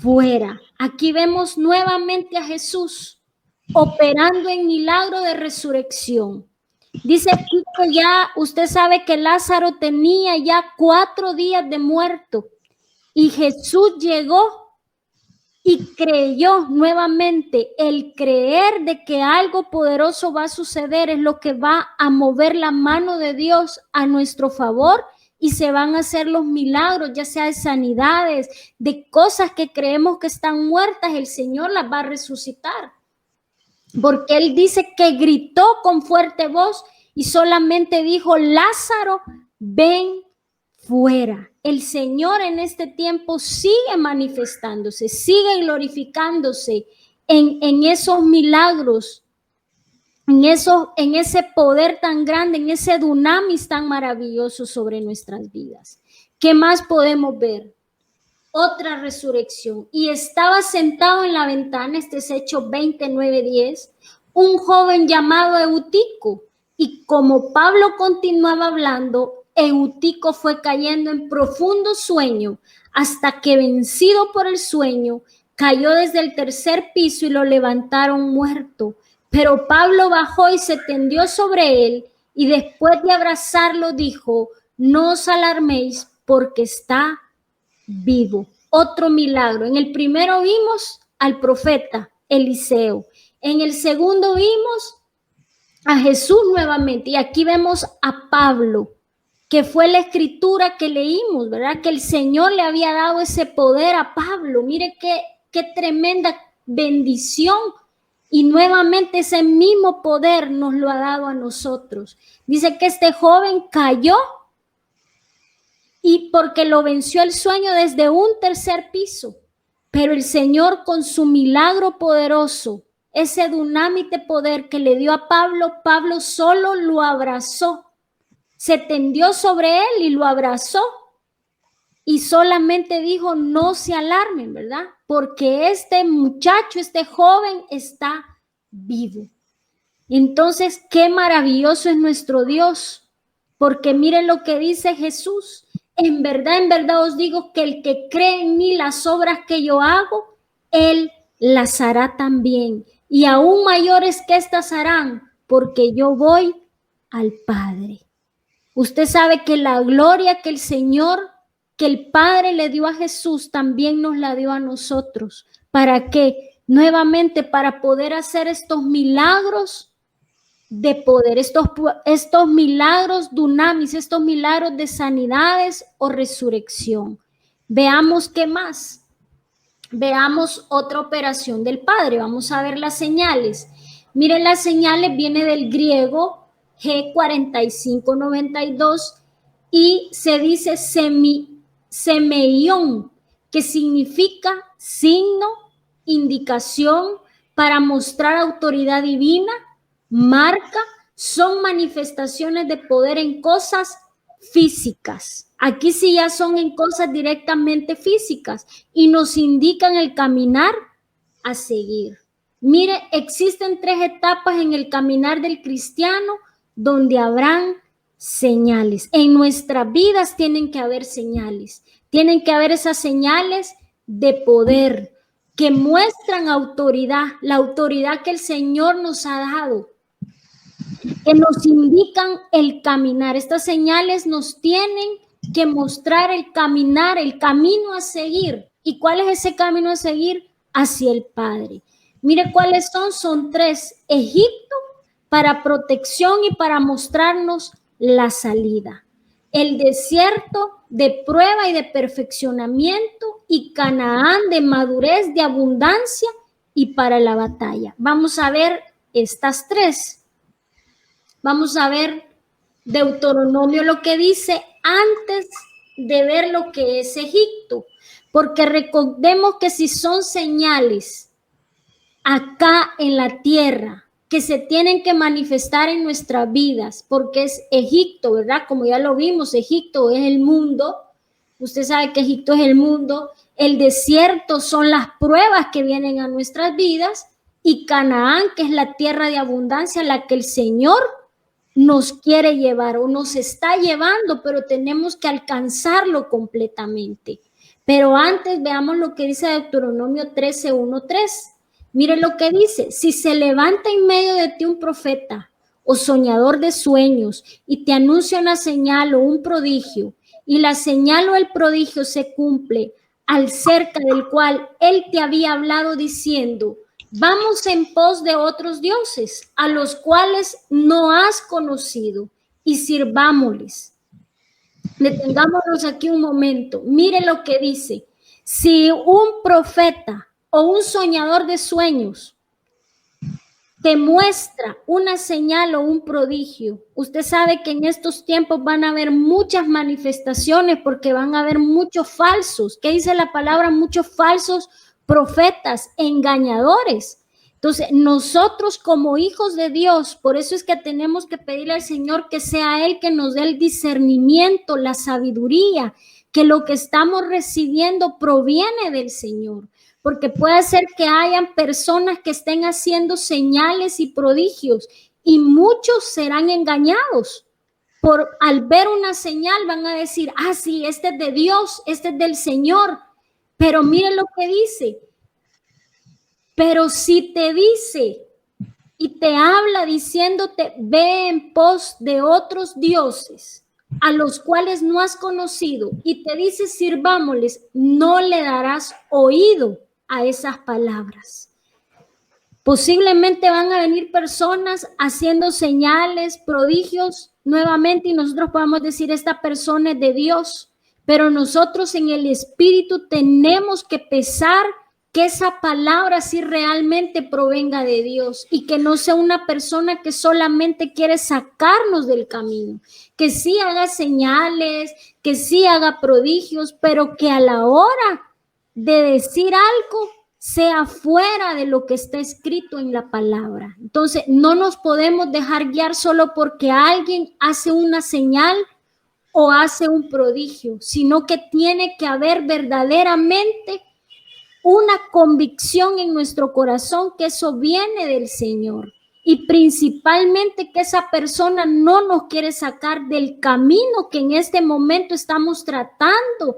fuera. Aquí vemos nuevamente a Jesús operando en milagro de resurrección. Dice aquí que ya usted sabe que Lázaro tenía ya 4 días de muerto y Jesús llegó y creyó nuevamente. El creer de que algo poderoso va a suceder es lo que va a mover la mano de Dios a nuestro favor y se van a hacer los milagros, ya sea de sanidades, de cosas que creemos que están muertas, el Señor las va a resucitar. Porque Él dice que gritó con fuerte voz y solamente dijo, Lázaro, ven fuera. El Señor en este tiempo sigue manifestándose, sigue glorificándose en esos milagros, en ese poder tan grande, en ese dunamis tan maravilloso sobre nuestras vidas. ¿Qué más podemos ver? Otra resurrección. Y estaba sentado en la ventana, este es Hechos 29:10, un joven llamado Eutico. Y como Pablo continuaba hablando, Eutico fue cayendo en profundo sueño hasta que, vencido por el sueño, cayó desde el 3er piso y lo levantaron muerto. Pero Pablo bajó y se tendió sobre él y después de abrazarlo dijo, no os alarméis porque está vivo. Otro milagro. En el primero vimos al profeta Eliseo. En el segundo vimos a Jesús nuevamente. Y aquí vemos a Pablo, que fue la escritura que leímos, ¿verdad? Que el Señor le había dado ese poder a Pablo. Mire qué tremenda bendición. Y nuevamente ese mismo poder nos lo ha dado a nosotros. Dice que este joven cayó y porque lo venció el sueño desde un 3er piso. Pero el Señor con su milagro poderoso, ese dunámite poder que le dio a Pablo, Pablo solo lo abrazó. Se tendió sobre él y lo abrazó. y solamente dijo, no se alarmen, ¿verdad? Porque este muchacho, este joven está vivo. Entonces, qué maravilloso es nuestro Dios, porque miren lo que dice Jesús. En verdad os digo que el que cree en mí, las obras que yo hago, él las hará también. Y aún mayores que estas harán, porque yo voy al Padre. Usted sabe que la gloria que el Señor, que el Padre le dio a Jesús, también nos la dio a nosotros. ¿Para qué? Nuevamente, para poder hacer estos milagros de poder, estos milagros dunamis, estos milagros de sanidades o resurrección. Veamos qué más. Veamos otra operación del Padre. Vamos a ver las señales. Miren, las señales viene del griego G4592 y se dice semeión, que significa signo, indicación para mostrar autoridad divina, marca, son manifestaciones de poder en cosas físicas. Aquí sí ya son en cosas directamente físicas y nos indican el caminar a seguir. Mire, existen 3 etapas en el caminar del cristiano donde habrán señales. En nuestras vidas tienen que haber señales. Tienen que haber esas señales de poder que muestran autoridad, la autoridad que el Señor nos ha dado, que nos indican el caminar. Estas señales nos tienen que mostrar el caminar, el camino a seguir. ¿Y cuál es ese camino a seguir? Hacia el Padre. Mire cuáles son 3. Egipto para protección y para mostrarnos la salida. El desierto de prueba y de perfeccionamiento, y Canaán de madurez, de abundancia y para la batalla. Vamos a ver estas 3. Vamos a ver Deuteronomio lo que dice antes de ver lo que es Egipto, porque recordemos que si son señales acá en la tierra que se tienen que manifestar en nuestras vidas, porque es Egipto, ¿verdad? Como ya lo vimos, Egipto es el mundo. Usted sabe que Egipto es el mundo. El desierto son las pruebas que vienen a nuestras vidas, y Canaán, que es la tierra de abundancia, la que el Señor nos quiere llevar o nos está llevando, pero tenemos que alcanzarlo completamente. Pero antes veamos lo que dice Deuteronomio 13:1-3. Mire lo que dice: si se levanta en medio de ti un profeta o soñador de sueños y te anuncia una señal o un prodigio, y la señal o el prodigio se cumple al cerca del cual él te había hablado diciendo: vamos en pos de otros dioses, a los cuales no has conocido, y sirvámosles. Detengámonos aquí un momento. Mire lo que dice: si un profeta o un soñador de sueños te muestra una señal o un prodigio, usted sabe que en estos tiempos van a haber muchas manifestaciones, porque van a haber muchos falsos. ¿Qué dice la palabra? Muchos falsos profetas, engañadores. Entonces, nosotros como hijos de Dios, por eso es que tenemos que pedirle al Señor que sea Él que nos dé el discernimiento, la sabiduría, que lo que estamos recibiendo proviene del Señor. Porque puede ser que hayan personas que estén haciendo señales y prodigios, y muchos serán engañados. Al ver una señal van a decir: ah, sí, este es de Dios, este es del Señor. Pero mire lo que dice: pero si te dice y te habla diciéndote: ve en pos de otros dioses a los cuales no has conocido, y te dice: sirvámosles, no le darás oído a esas palabras. Posiblemente van a venir personas haciendo señales, prodigios nuevamente, y nosotros podemos decir: esta persona es de Dios. Pero nosotros en el Espíritu tenemos que pesar que esa palabra sí realmente provenga de Dios, y que no sea una persona que solamente quiere sacarnos del camino, que sí haga señales, que sí haga prodigios, pero que a la hora de decir algo sea fuera de lo que está escrito en la palabra. Entonces, no nos podemos dejar guiar solo porque alguien hace una señal o hace un prodigio, sino que tiene que haber verdaderamente una convicción en nuestro corazón que eso viene del Señor. Y principalmente que esa persona no nos quiere sacar del camino que en este momento estamos tratando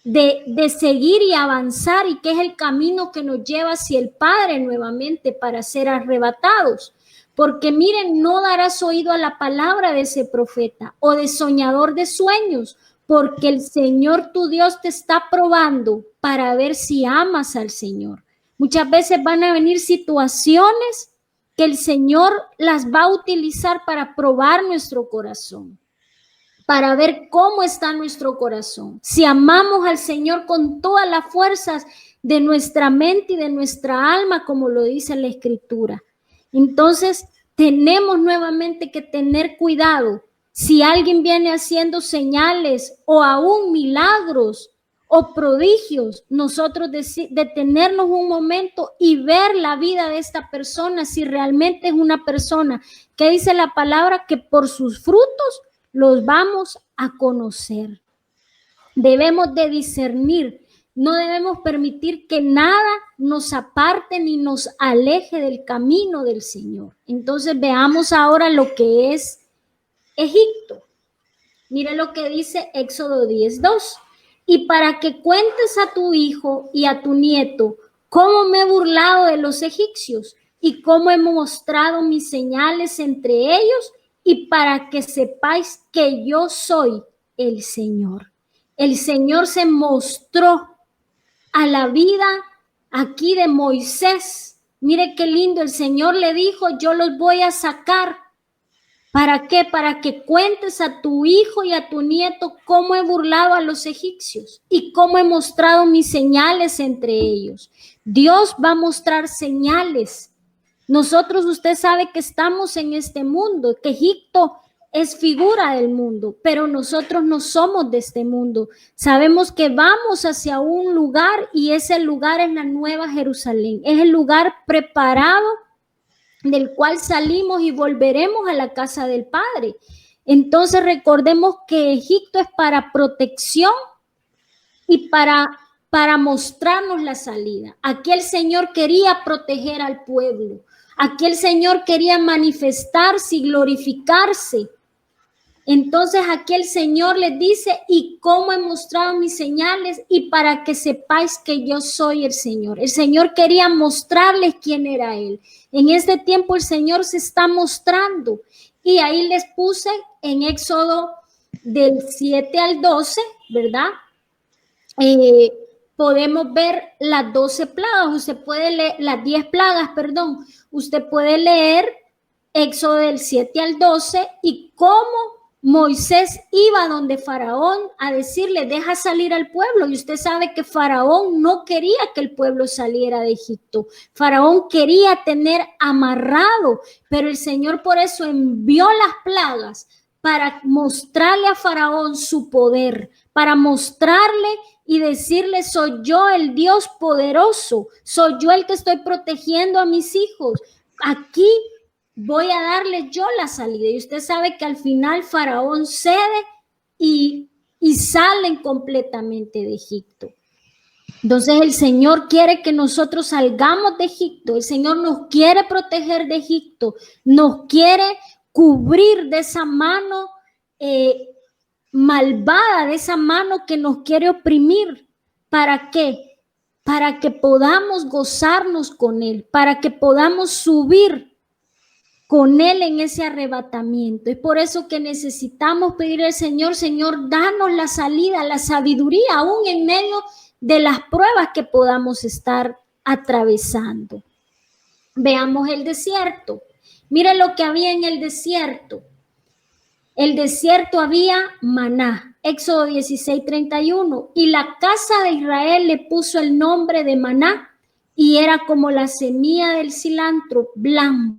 de seguir y avanzar, y que es el camino que nos lleva hacia el Padre nuevamente para ser arrebatados. Porque miren, no darás oído a la palabra de ese profeta o de soñador de sueños, porque el Señor tu Dios te está probando para ver si amas al Señor. Muchas veces van a venir situaciones que el Señor las va a utilizar para probar nuestro corazón, para ver cómo está nuestro corazón. Si amamos al Señor con todas las fuerzas de nuestra mente y de nuestra alma, como lo dice la Escritura. Entonces, tenemos nuevamente que tener cuidado. Si alguien viene haciendo señales o aún milagros o prodigios, nosotros detenernos un momento y ver la vida de esta persona, si realmente es una persona que dice la palabra que por sus frutos los vamos a conocer. Debemos de discernir, no debemos permitir que nada nos aparte ni nos aleje del camino del Señor. Entonces veamos ahora lo que es Egipto. Mire lo que dice Éxodo 10:2. Y para que cuentes a tu hijo y a tu nieto cómo me he burlado de los egipcios y cómo he mostrado mis señales entre ellos, y para que sepáis que yo soy el Señor. El Señor se mostró a la vida aquí de Moisés. Mire qué lindo, el Señor le dijo, yo los voy a sacar. ¿Para qué? Para que cuentes a tu hijo y a tu nieto cómo he burlado a los egipcios y cómo he mostrado mis señales entre ellos. Dios va a mostrar señales. Nosotros, usted sabe que estamos en este mundo, que Egipto es figura del mundo, pero nosotros no somos de este mundo. Sabemos que vamos hacia un lugar y ese lugar es la Nueva Jerusalén. Es el lugar preparado del cual salimos y volveremos a la casa del Padre. Entonces recordemos que Egipto es para protección y para mostrarnos la salida. Aquí el Señor quería proteger al pueblo. Aquí el Señor quería manifestarse y glorificarse. Entonces aquí el Señor les dice, y cómo he mostrado mis señales, y para que sepáis que yo soy el Señor. El Señor quería mostrarles quién era Él. En este tiempo el Señor se está mostrando. Y ahí les puse en Éxodo del 7 al 12, ¿verdad? Podemos ver las 12 plagas. Usted puede leer, las 10 plagas, perdón. Usted puede leer Éxodo del 7 al 12 y cómo Moisés iba donde Faraón a decirle, deja salir al pueblo. Y usted sabe que Faraón no quería que el pueblo saliera de Egipto. Faraón quería tener amarrado, pero el Señor por eso envió las plagas para mostrarle a Faraón su poder, para mostrarle y decirle, soy yo el Dios poderoso, soy yo el que estoy protegiendo a mis hijos. Aquí voy a darle yo la salida. Y usted sabe que al final Faraón cede y salen completamente de Egipto. Entonces el Señor quiere que nosotros salgamos de Egipto. El Señor nos quiere proteger de Egipto. Nos quiere cubrir de esa mano malvada, de esa mano que nos quiere oprimir. ¿Para qué? Para que podamos gozarnos con Él, para que podamos subir con Él en ese arrebatamiento. Es por eso que necesitamos pedir al Señor, Señor, danos la salida, la sabiduría, aún en medio de las pruebas que podamos estar atravesando. Veamos el desierto. Mire lo que había en el desierto. El desierto había maná. Éxodo 16:31. Y la casa de Israel le puso el nombre de maná, y era como la semilla del cilantro blanco,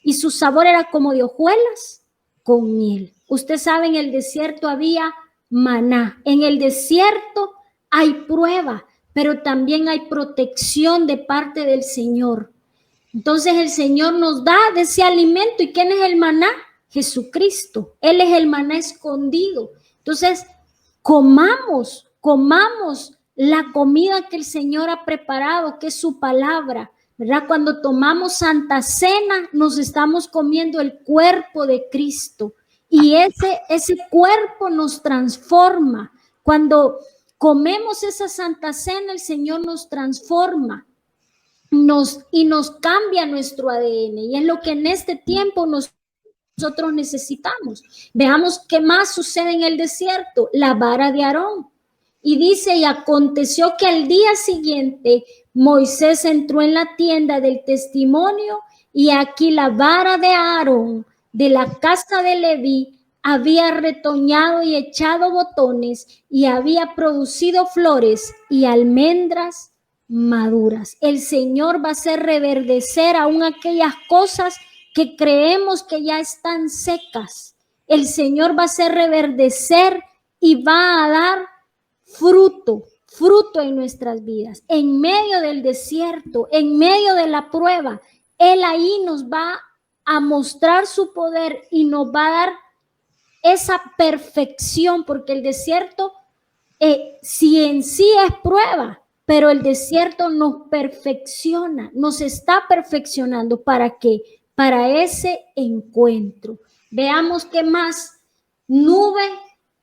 y su sabor era como de hojuelas con miel. Usted sabe, en el desierto había maná. En el desierto hay prueba, pero también hay protección de parte del Señor. Entonces el Señor nos da de ese alimento. ¿Y quién es el maná? Jesucristo. Él es el maná escondido. Entonces, comamos la comida que el Señor ha preparado, que es su palabra, ¿verdad? Cuando tomamos Santa Cena, nos estamos comiendo el cuerpo de Cristo y ese cuerpo nos transforma. Cuando comemos esa Santa Cena, el Señor nos transforma y nos cambia nuestro ADN, y es lo que en este tiempo nosotros necesitamos. Veamos qué más sucede en el desierto, la vara de Aarón. Y dice, y aconteció que al día siguiente Moisés entró en la tienda del testimonio, y aquí la vara de Aarón de la casa de Leví había retoñado y echado botones, y había producido flores y almendras maduras. El Señor va a hacer reverdecer aún aquellas cosas que creemos que ya están secas. El Señor va a hacer reverdecer y va a dar fruto en nuestras vidas. En medio del desierto, en medio de la prueba, Él ahí nos va a mostrar su poder y nos va a dar esa perfección, porque el desierto, si en sí es prueba, pero el desierto nos perfecciona, nos está perfeccionando. ¿Para qué? Para ese encuentro. Veamos qué más. Nube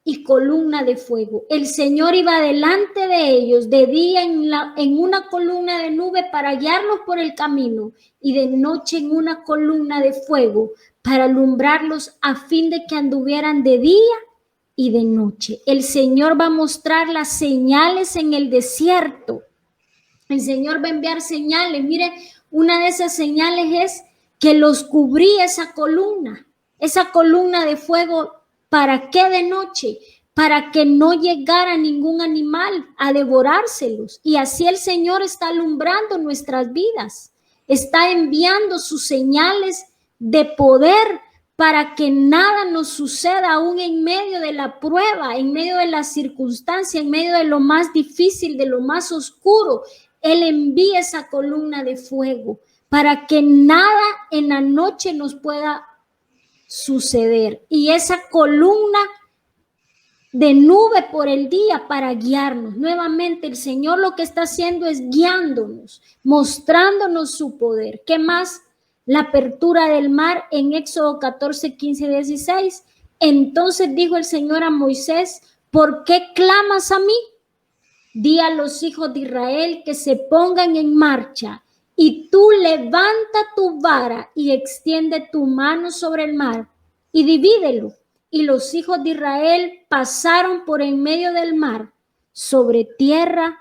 y columna de fuego. El Señor iba delante de ellos de día en una columna de nube para guiarlos por el camino, y de noche en una columna de fuego para alumbrarlos, a fin de que anduvieran de día y de noche. El Señor va a mostrar las señales en el desierto. El Señor va a enviar señales. Mire, una de esas señales es que los cubría esa columna de fuego. ¿Para qué de noche? Para que no llegara ningún animal a devorárselos. Y así el Señor está alumbrando nuestras vidas. Está enviando sus señales de poder para que nada nos suceda aún en medio de la prueba, en medio de la circunstancia, en medio de lo más difícil, de lo más oscuro. Él envía esa columna de fuego para que nada en la noche nos pueda suceder. Y esa columna de nube por el día para guiarnos. Nuevamente el Señor lo que está haciendo es guiándonos, mostrándonos su poder. ¿Qué más? La apertura del mar en Éxodo 14, 15, 16. Entonces dijo el Señor a Moisés, ¿por qué clamas a mí? Di a los hijos de Israel que se pongan en marcha, y tú levanta tu vara y extiende tu mano sobre el mar y divídelo. Y los hijos de Israel pasaron por en medio del mar sobre tierra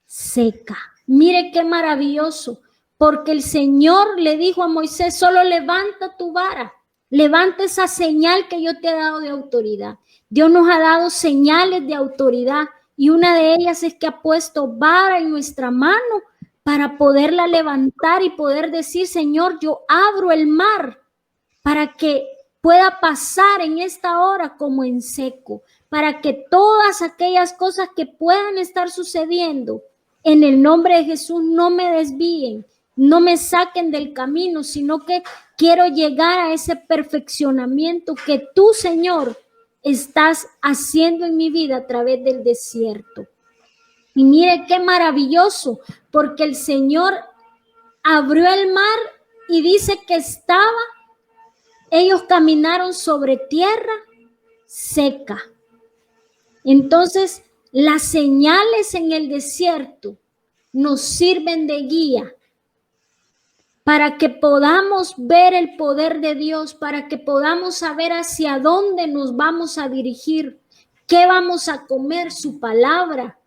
seca. Mire qué maravilloso, porque el Señor le dijo a Moisés, solo levanta tu vara, levanta esa señal que yo te he dado de autoridad. Dios nos ha dado señales de autoridad, y una de ellas es que ha puesto vara en nuestra mano para poderla levantar y poder decir, Señor, yo abro el mar para que pueda pasar en esta hora como en seco, para que todas aquellas cosas que puedan estar sucediendo en el nombre de Jesús no me desvíen, no me saquen del camino, sino que quiero llegar a ese perfeccionamiento que tú, Señor, estás haciendo en mi vida a través del desierto. Y mire qué maravilloso, porque el Señor abrió el mar y dice que ellos caminaron sobre tierra seca. Entonces, las señales en el desierto nos sirven de guía para que podamos ver el poder de Dios, para que podamos saber hacia dónde nos vamos a dirigir, qué vamos a comer, su palabra,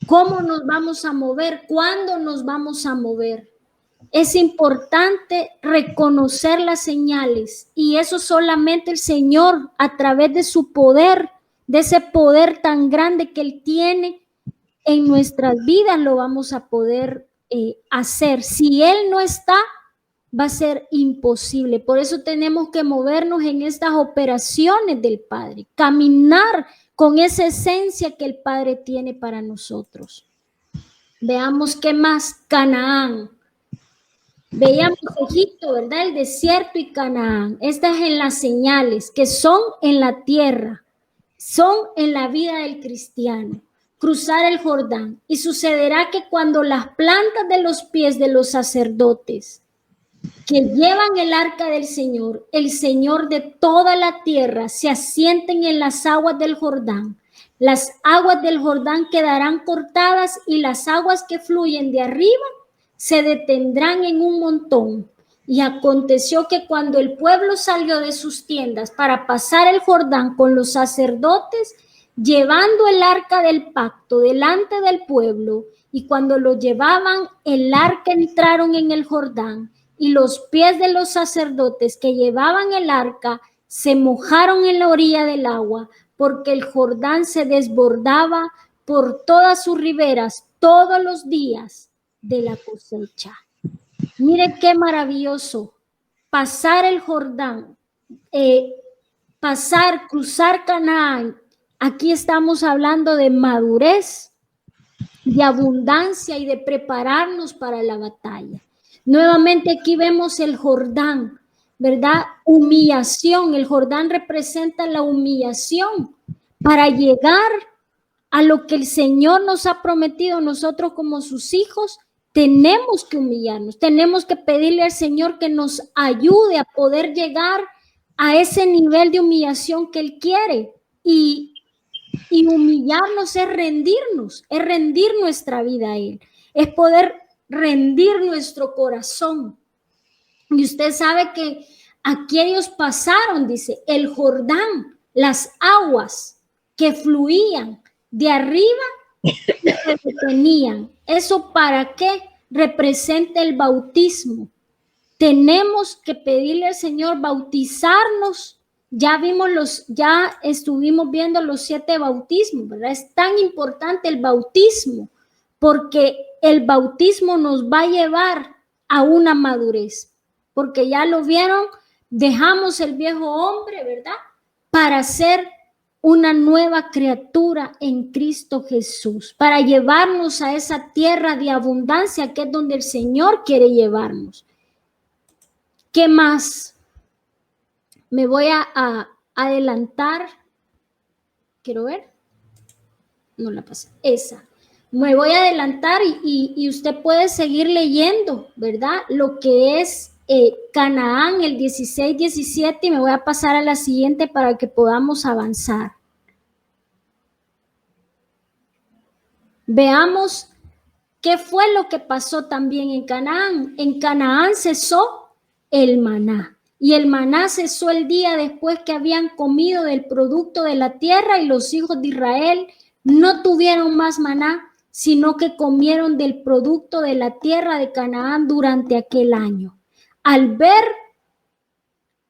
cómo nos vamos a mover, cuándo nos vamos a mover. Es importante reconocer las señales, y eso solamente el Señor, a través de su poder, de ese poder tan grande que Él tiene en nuestras vidas, lo vamos a poder hacer. Si Él no está, va a ser imposible. Por eso tenemos que movernos en estas operaciones del Padre, caminar con esa esencia que el Padre tiene para nosotros. Veamos qué más. Canaán. Veíamos Egipto, ¿verdad? El desierto y Canaán. Estas en las señales que son en la tierra, son en la vida del cristiano. Cruzar el Jordán. Y sucederá que cuando las plantas de los pies de los sacerdotes que llevan el arca del Señor, el Señor de toda la tierra, se asienten en las aguas del Jordán, las aguas del Jordán quedarán cortadas y las aguas que fluyen de arriba se detendrán en un montón. Y aconteció que cuando el pueblo salió de sus tiendas para pasar el Jordán con los sacerdotes, llevando el arca del pacto delante del pueblo, y cuando lo llevaban el arca entraron en el Jordán, y los pies de los sacerdotes que llevaban el arca se mojaron en la orilla del agua, porque el Jordán se desbordaba por todas sus riberas todos los días de la cosecha. Mire qué maravilloso, pasar el Jordán, cruzar Canaán. Aquí estamos hablando de madurez, de abundancia y de prepararnos para la batalla. Nuevamente aquí vemos el Jordán, ¿verdad? Humillación. El Jordán representa la humillación para llegar a lo que el Señor nos ha prometido. Nosotros como sus hijos tenemos que humillarnos, tenemos que pedirle al Señor que nos ayude a poder llegar a ese nivel de humillación que Él quiere. Y humillarnos es rendir nuestra vida a Él, es poder rendir nuestro corazón. Y usted sabe que aquí ellos pasaron, dice, el Jordán, las aguas que fluían de arriba y se detenían. ¿Eso para qué? Representa el bautismo. Tenemos que pedirle al Señor bautizarnos. Ya estuvimos viendo los 7 bautismos, ¿verdad? Es tan importante el bautismo porque el bautismo nos va a llevar a una madurez, porque ya lo vieron, dejamos el viejo hombre, ¿verdad? Para ser una nueva criatura en Cristo Jesús, para llevarnos a esa tierra de abundancia que es donde el Señor quiere llevarnos. ¿Qué más? Me voy a adelantar. Quiero ver. No la pasé. Esa. Me voy a adelantar y usted puede seguir leyendo, ¿verdad? Lo que es Canaán, el 16, 17, y me voy a pasar a la siguiente para que podamos avanzar. Veamos qué fue lo que pasó también en Canaán. En Canaán cesó el maná. Y el maná cesó el día después que habían comido del producto de la tierra, y los hijos de Israel no tuvieron más maná, sino que comieron del producto de la tierra de Canaán durante aquel año. Al ver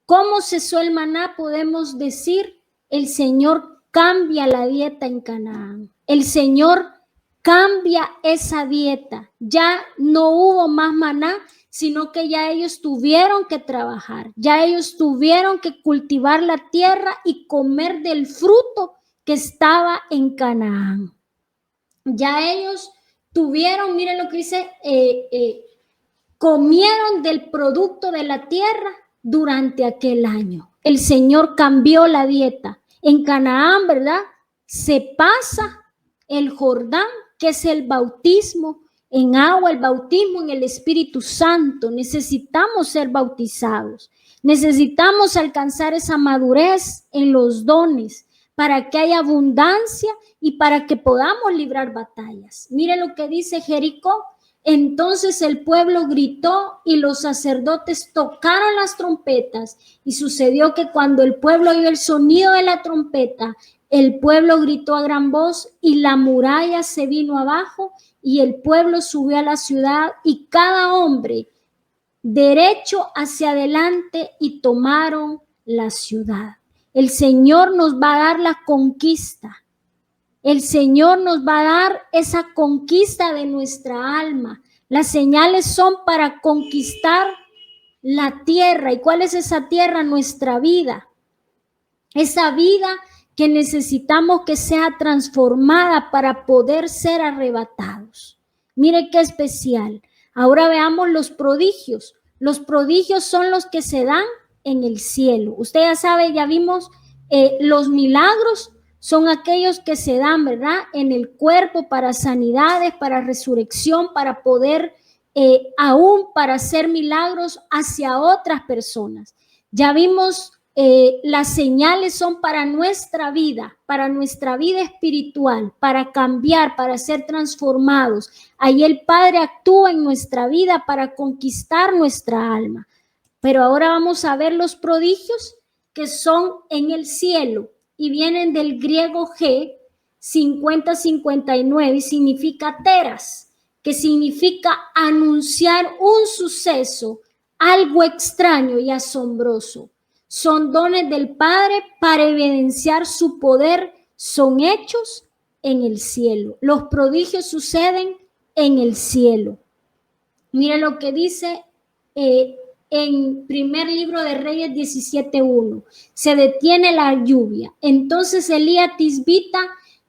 cómo cesó el maná, podemos decir, el Señor cambia la dieta en Canaán. El Señor cambia esa dieta. Ya no hubo más maná, sino que ya ellos tuvieron que trabajar, ya ellos tuvieron que cultivar la tierra y comer del fruto que estaba en Canaán. Ya ellos tuvieron, miren lo que dice, comieron del producto de la tierra durante aquel año. El Señor cambió la dieta. En Canaán, ¿verdad? Se pasa el Jordán, que es el bautismo en agua, el bautismo en el Espíritu Santo. Necesitamos ser bautizados. Necesitamos alcanzar esa madurez en los dones para que haya abundancia y para que podamos librar batallas. Mire lo que dice Jericó. Entonces el pueblo gritó y los sacerdotes tocaron las trompetas, y sucedió que cuando el pueblo oyó el sonido de la trompeta, el pueblo gritó a gran voz y la muralla se vino abajo y el pueblo subió a la ciudad y cada hombre derecho hacia adelante y tomaron la ciudad. El Señor nos va a dar la conquista. El Señor nos va a dar esa conquista de nuestra alma. Las señales son para conquistar la tierra. ¿Y cuál es esa tierra? Nuestra vida. Esa vida que necesitamos que sea transformada para poder ser arrebatados. Mire qué especial. Ahora veamos los prodigios. Los prodigios son los que se dan en el cielo. Usted ya sabe, ya vimos, los milagros son aquellos que se dan, ¿verdad? En el cuerpo para sanidades, para resurrección, para poder, aún para hacer milagros hacia otras personas. Ya vimos, las señales son para nuestra vida espiritual, para cambiar, para ser transformados. Ahí el Padre actúa en nuestra vida para conquistar nuestra alma. Pero ahora vamos a ver los prodigios que son en el cielo y vienen del griego G 50-59 y significa teras, que significa anunciar un suceso, algo extraño y asombroso. Son dones del Padre para evidenciar su poder, son hechos en el cielo. Los prodigios suceden en el cielo. Mira lo que dice en primer libro de Reyes 17:1. Se detiene la lluvia. Entonces Elías Tisbita,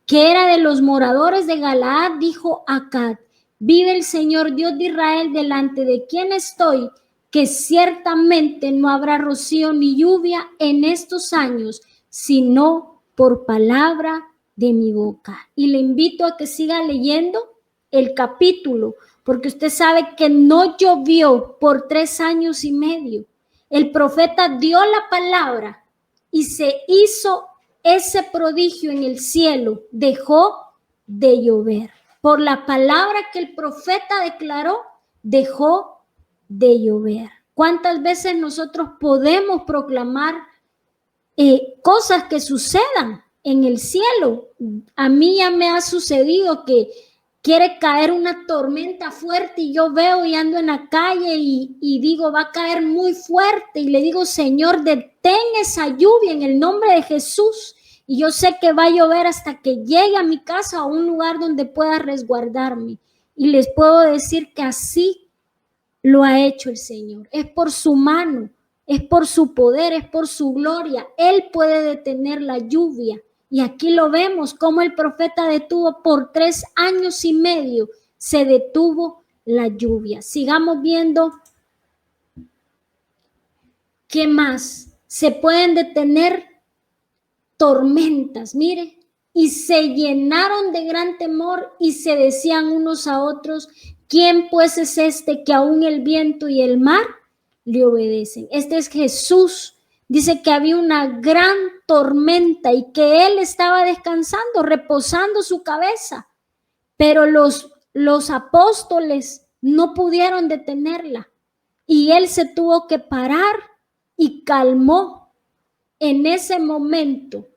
que era de los moradores de Galaad, dijo a Acab: vive el Señor Dios de Israel, delante de quien estoy, que ciertamente no habrá rocío ni lluvia en estos años, sino por palabra de mi boca. Y le invito a que siga leyendo el capítulo, porque usted sabe que no llovió por 3 años y medio. El profeta dio la palabra y se hizo ese prodigio en el cielo. Dejó de llover. Por la palabra que el profeta declaró, dejó de llover. ¿Cuántas veces nosotros podemos proclamar cosas que sucedan en el cielo? A mí ya me ha sucedido que quiere caer una tormenta fuerte y yo veo y ando en la calle y digo, va a caer muy fuerte, y le digo, Señor, detén esa lluvia en el nombre de Jesús, y yo sé que va a llover hasta que llegue a mi casa, a un lugar donde pueda resguardarme. Y les puedo decir que así lo ha hecho el Señor. Es por su mano, es por su poder, es por su gloria. Él puede detener la lluvia. Y aquí lo vemos, como el profeta detuvo por 3 años y medio, se detuvo la lluvia. Sigamos viendo qué más. Se pueden detener tormentas, mire, y se llenaron de gran temor y se decían unos a otros, ¿quién pues es este que aún el viento y el mar le obedecen? Este es Jesús. Dice que había una gran tormenta y que él estaba descansando, reposando su cabeza, pero los apóstoles no pudieron detenerla y él se tuvo que parar y calmó. En ese momento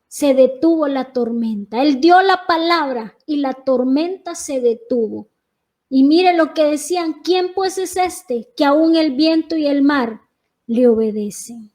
se detuvo la tormenta. Él dio la palabra y la tormenta se detuvo. Y mire lo que decían, ¿quién pues es este que aún el viento y el mar le obedecen?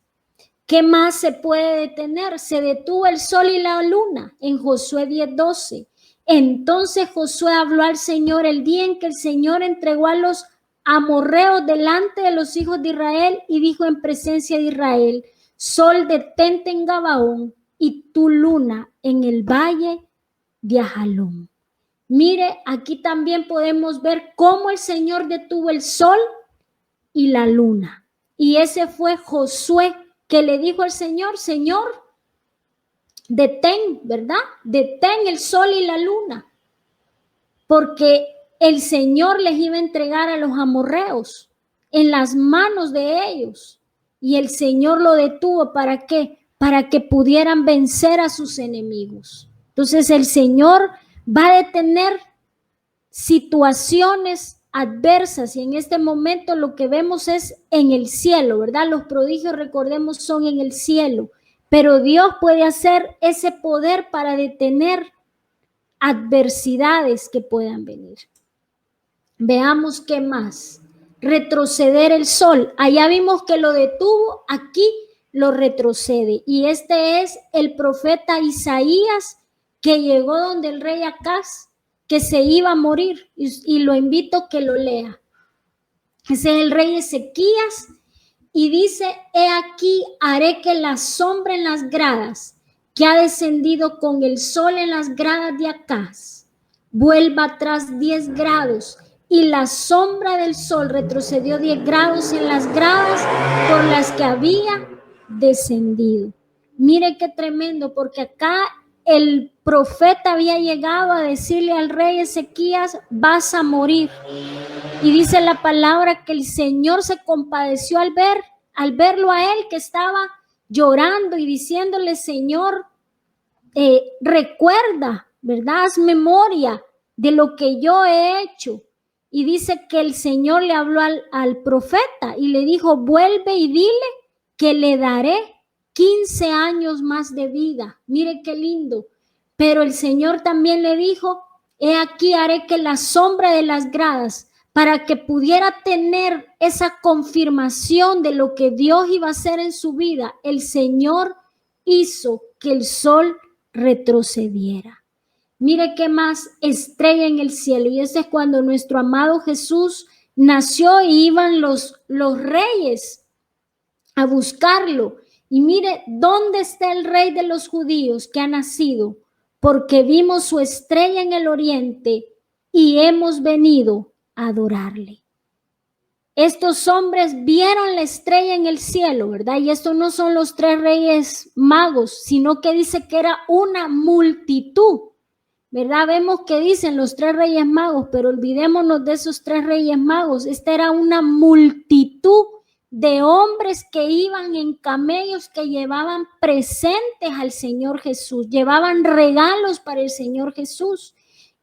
¿Qué más se puede detener? Se detuvo el sol y la luna en Josué 10:12. Entonces Josué habló al Señor el día en que el Señor entregó a los amorreos delante de los hijos de Israel y dijo en presencia de Israel, sol, detente en Gabaón y tu luna en el valle de Ajalón. Mire, aquí también podemos ver cómo el Señor detuvo el sol y la luna. Y ese fue Josué, que le dijo al Señor, Señor, detén, ¿verdad? Detén el sol y la luna, porque el Señor les iba a entregar a los amorreos en las manos de ellos. Y el Señor lo detuvo, ¿para qué? Para que pudieran vencer a sus enemigos. Entonces el Señor va a detener situaciones adversas y en este momento lo que vemos es en el cielo, ¿verdad? Los prodigios, recordemos, son en el cielo, pero Dios puede hacer ese poder para detener adversidades que puedan venir. Veamos qué más. Retroceder el sol. Allá vimos que lo detuvo, aquí lo retrocede. Y este es el profeta Isaías que llegó donde el rey Acaz, que se iba a morir, y lo invito que lo lea. Ese es el rey Ezequías y dice, he aquí haré que la sombra en las gradas que ha descendido con el sol en las gradas de Acaz vuelva atrás 10 grados y la sombra del sol retrocedió 10 grados en las gradas por las que había descendido. Mire qué tremendo, porque acá el profeta había llegado a decirle al rey Ezequías: vas a morir. Y dice la palabra que el Señor se compadeció al verlo a él, que estaba llorando, y diciéndole: Señor, recuerda, ¿verdad? Haz memoria de lo que yo he hecho. Y dice que el Señor le habló al profeta y le dijo: vuelve y dile que le daré 15 años más de vida. Mire qué lindo. Pero el Señor también le dijo: he aquí, haré que la sombra de las gradas, para que pudiera tener esa confirmación de lo que Dios iba a hacer en su vida, el Señor hizo que el sol retrocediera. Mire qué más estrella en el cielo. Y eso es cuando nuestro amado Jesús nació y iban los reyes a buscarlo. Y mire, ¿dónde está el rey de los judíos que ha nacido? Porque vimos su estrella en el oriente y hemos venido a adorarle. Estos hombres vieron la estrella en el cielo, ¿verdad? Y estos no son los 3 reyes magos, sino que dice que era una multitud, ¿verdad? Vemos que dicen los 3 reyes magos, pero olvidémonos de esos 3 reyes magos. Esta era una multitud de hombres que iban en camellos, que llevaban presentes al Señor Jesús, llevaban regalos para el Señor Jesús.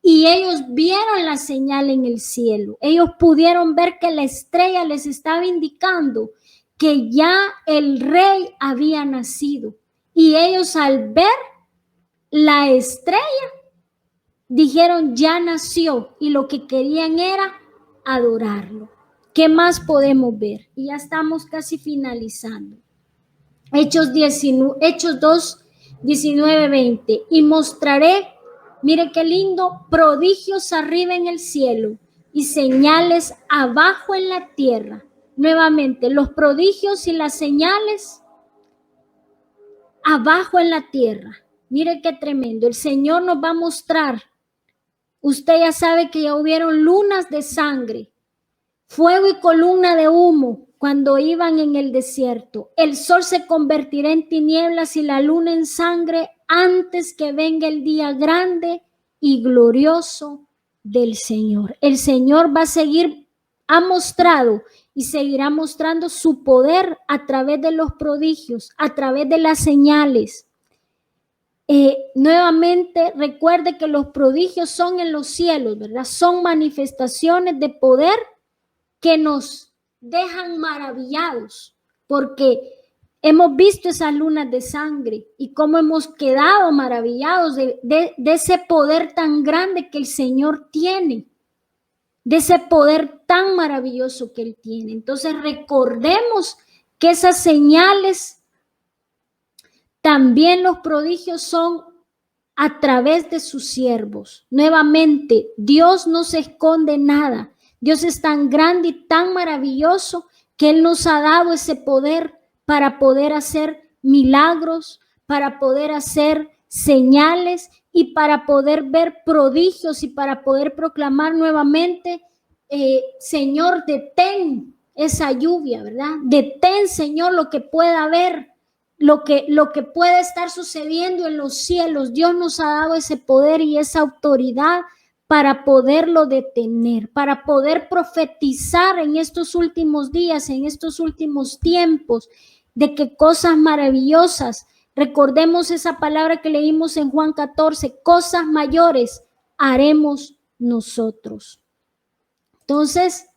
Y ellos vieron la señal en el cielo. Ellos pudieron ver que la estrella les estaba indicando que ya el rey había nacido. Y ellos, al ver la estrella, dijeron: ya nació. Y lo que querían era adorarlo. ¿Qué más podemos ver? Y ya estamos casi finalizando. Hechos 2, 19, 20. Y mostraré, mire qué lindo, prodigios arriba en el cielo y señales abajo en la tierra. Nuevamente, los prodigios y las señales abajo en la tierra. Mire qué tremendo. El Señor nos va a mostrar. Usted ya sabe que ya hubieron lunas de sangre, fuego y columna de humo cuando iban en el desierto. El sol se convertirá en tinieblas y la luna en sangre antes que venga el día grande y glorioso del Señor. El Señor va a seguir, ha mostrado y seguirá mostrando su poder a través de los prodigios, a través de las señales. Nuevamente, recuerde que los prodigios son en los cielos, ¿verdad? Son manifestaciones de poder que nos dejan maravillados, porque hemos visto esas lunas de sangre y cómo hemos quedado maravillados de ese poder tan grande que el Señor tiene, de ese poder tan maravilloso que Él tiene. Entonces recordemos que esas señales, también los prodigios, son a través de sus siervos. Nuevamente, Dios no se esconde nada. Dios es tan grande y tan maravilloso que Él nos ha dado ese poder para poder hacer milagros, para poder hacer señales y para poder ver prodigios y para poder proclamar nuevamente: Señor, detén esa lluvia, ¿verdad? Detén, Señor, lo que pueda haber, lo que puede estar sucediendo en los cielos. Dios nos ha dado ese poder y esa autoridad para poderlo detener, para poder profetizar en estos últimos días, en estos últimos tiempos, de que cosas maravillosas, recordemos esa palabra que leímos en Juan 14, cosas mayores haremos nosotros. Entonces,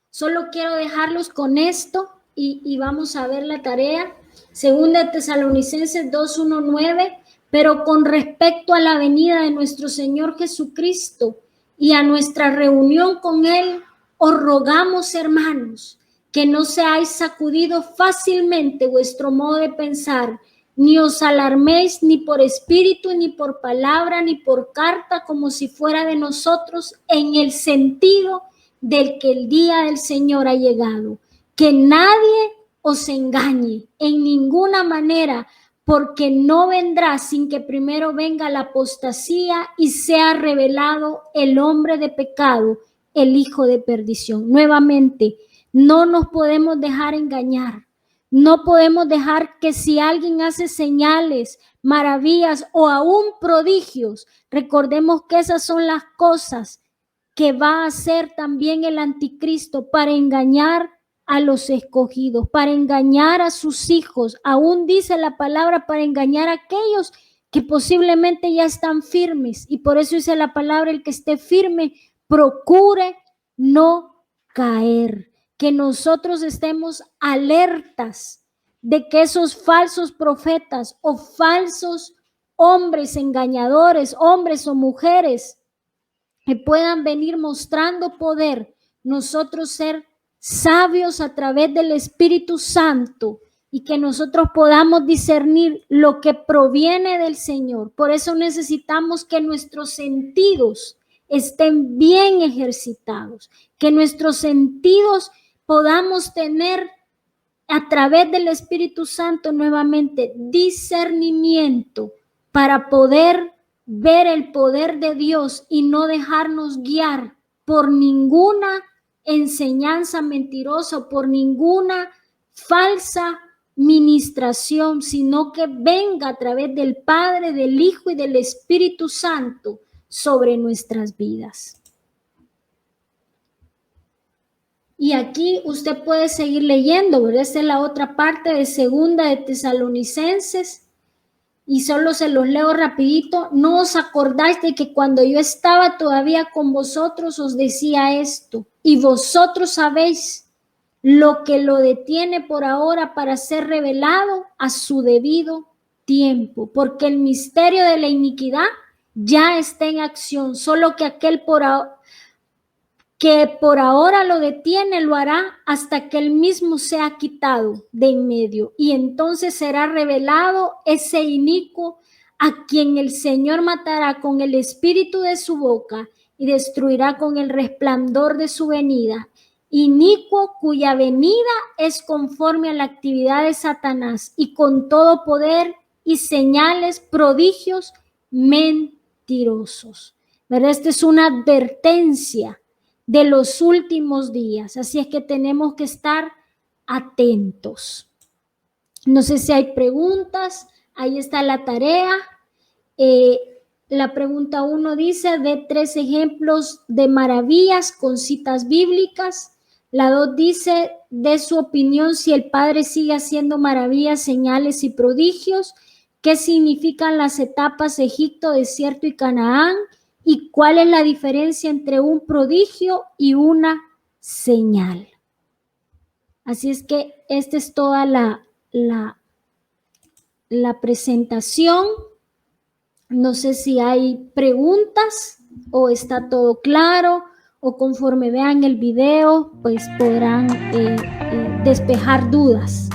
solo quiero dejarlos con esto y vamos a ver la tarea. Segunda de Tesalonicenses 2:1-9. Pero con respecto a la venida de nuestro Señor Jesucristo y a nuestra reunión con Él, os rogamos, hermanos, que no seáis sacudidos fácilmente vuestro modo de pensar, ni os alarméis ni por espíritu, ni por palabra, ni por carta, como si fuera de nosotros, en el sentido del que el día del Señor ha llegado. Que nadie os engañe en ninguna manera, porque no vendrá sin que primero venga la apostasía y sea revelado el hombre de pecado, el hijo de perdición. Nuevamente, no nos podemos dejar engañar. No podemos dejar que si alguien hace señales, maravillas o aún prodigios, recordemos que esas son las cosas que va a hacer también el anticristo para engañar a los escogidos, para engañar a sus hijos. Aún dice la palabra, para engañar a aquellos que posiblemente ya están firmes. Y por eso dice la palabra, el que esté firme, procure no caer. Que nosotros estemos alertas de que esos falsos profetas o falsos hombres engañadores, hombres o mujeres, que puedan venir mostrando poder, nosotros ser sabios a través del Espíritu Santo y que nosotros podamos discernir lo que proviene del Señor. Por eso necesitamos que nuestros sentidos estén bien ejercitados, que nuestros sentidos podamos tener a través del Espíritu Santo nuevamente discernimiento para poder ver el poder de Dios y no dejarnos guiar por ninguna enseñanza mentirosa o por ninguna falsa ministración, sino que venga a través del Padre, del Hijo y del Espíritu Santo sobre nuestras vidas. Y aquí usted puede seguir leyendo, ¿verdad? Esta es la otra parte de Segunda de Tesalonicenses. Y solo se los leo rapidito. No os acordáis de que cuando yo estaba todavía con vosotros os decía esto. Y vosotros sabéis lo que lo detiene por ahora para ser revelado a su debido tiempo. Porque el misterio de la iniquidad ya está en acción. Solo que aquel que por ahora lo detiene, lo hará hasta que él mismo sea quitado de en medio. Y entonces será revelado ese inicuo a quien el Señor matará con el espíritu de su boca y destruirá con el resplandor de su venida. Inicuo cuya venida es conforme a la actividad de Satanás y con todo poder y señales, prodigios mentirosos. ¿Verdad? Esta es una advertencia de los últimos días, así es que tenemos que estar atentos. No sé si hay preguntas, ahí está la tarea. La pregunta 1 dice, de 3 ejemplos de maravillas con citas bíblicas. La 2 dice, de su opinión si el Padre sigue haciendo maravillas, señales y prodigios. ¿Qué significan las etapas Egipto, desierto y Canaán? ¿Y cuál es la diferencia entre un prodigio y una señal? Así es que esta es toda la presentación. No sé si hay preguntas o está todo claro o conforme vean el video, pues podrán despejar dudas.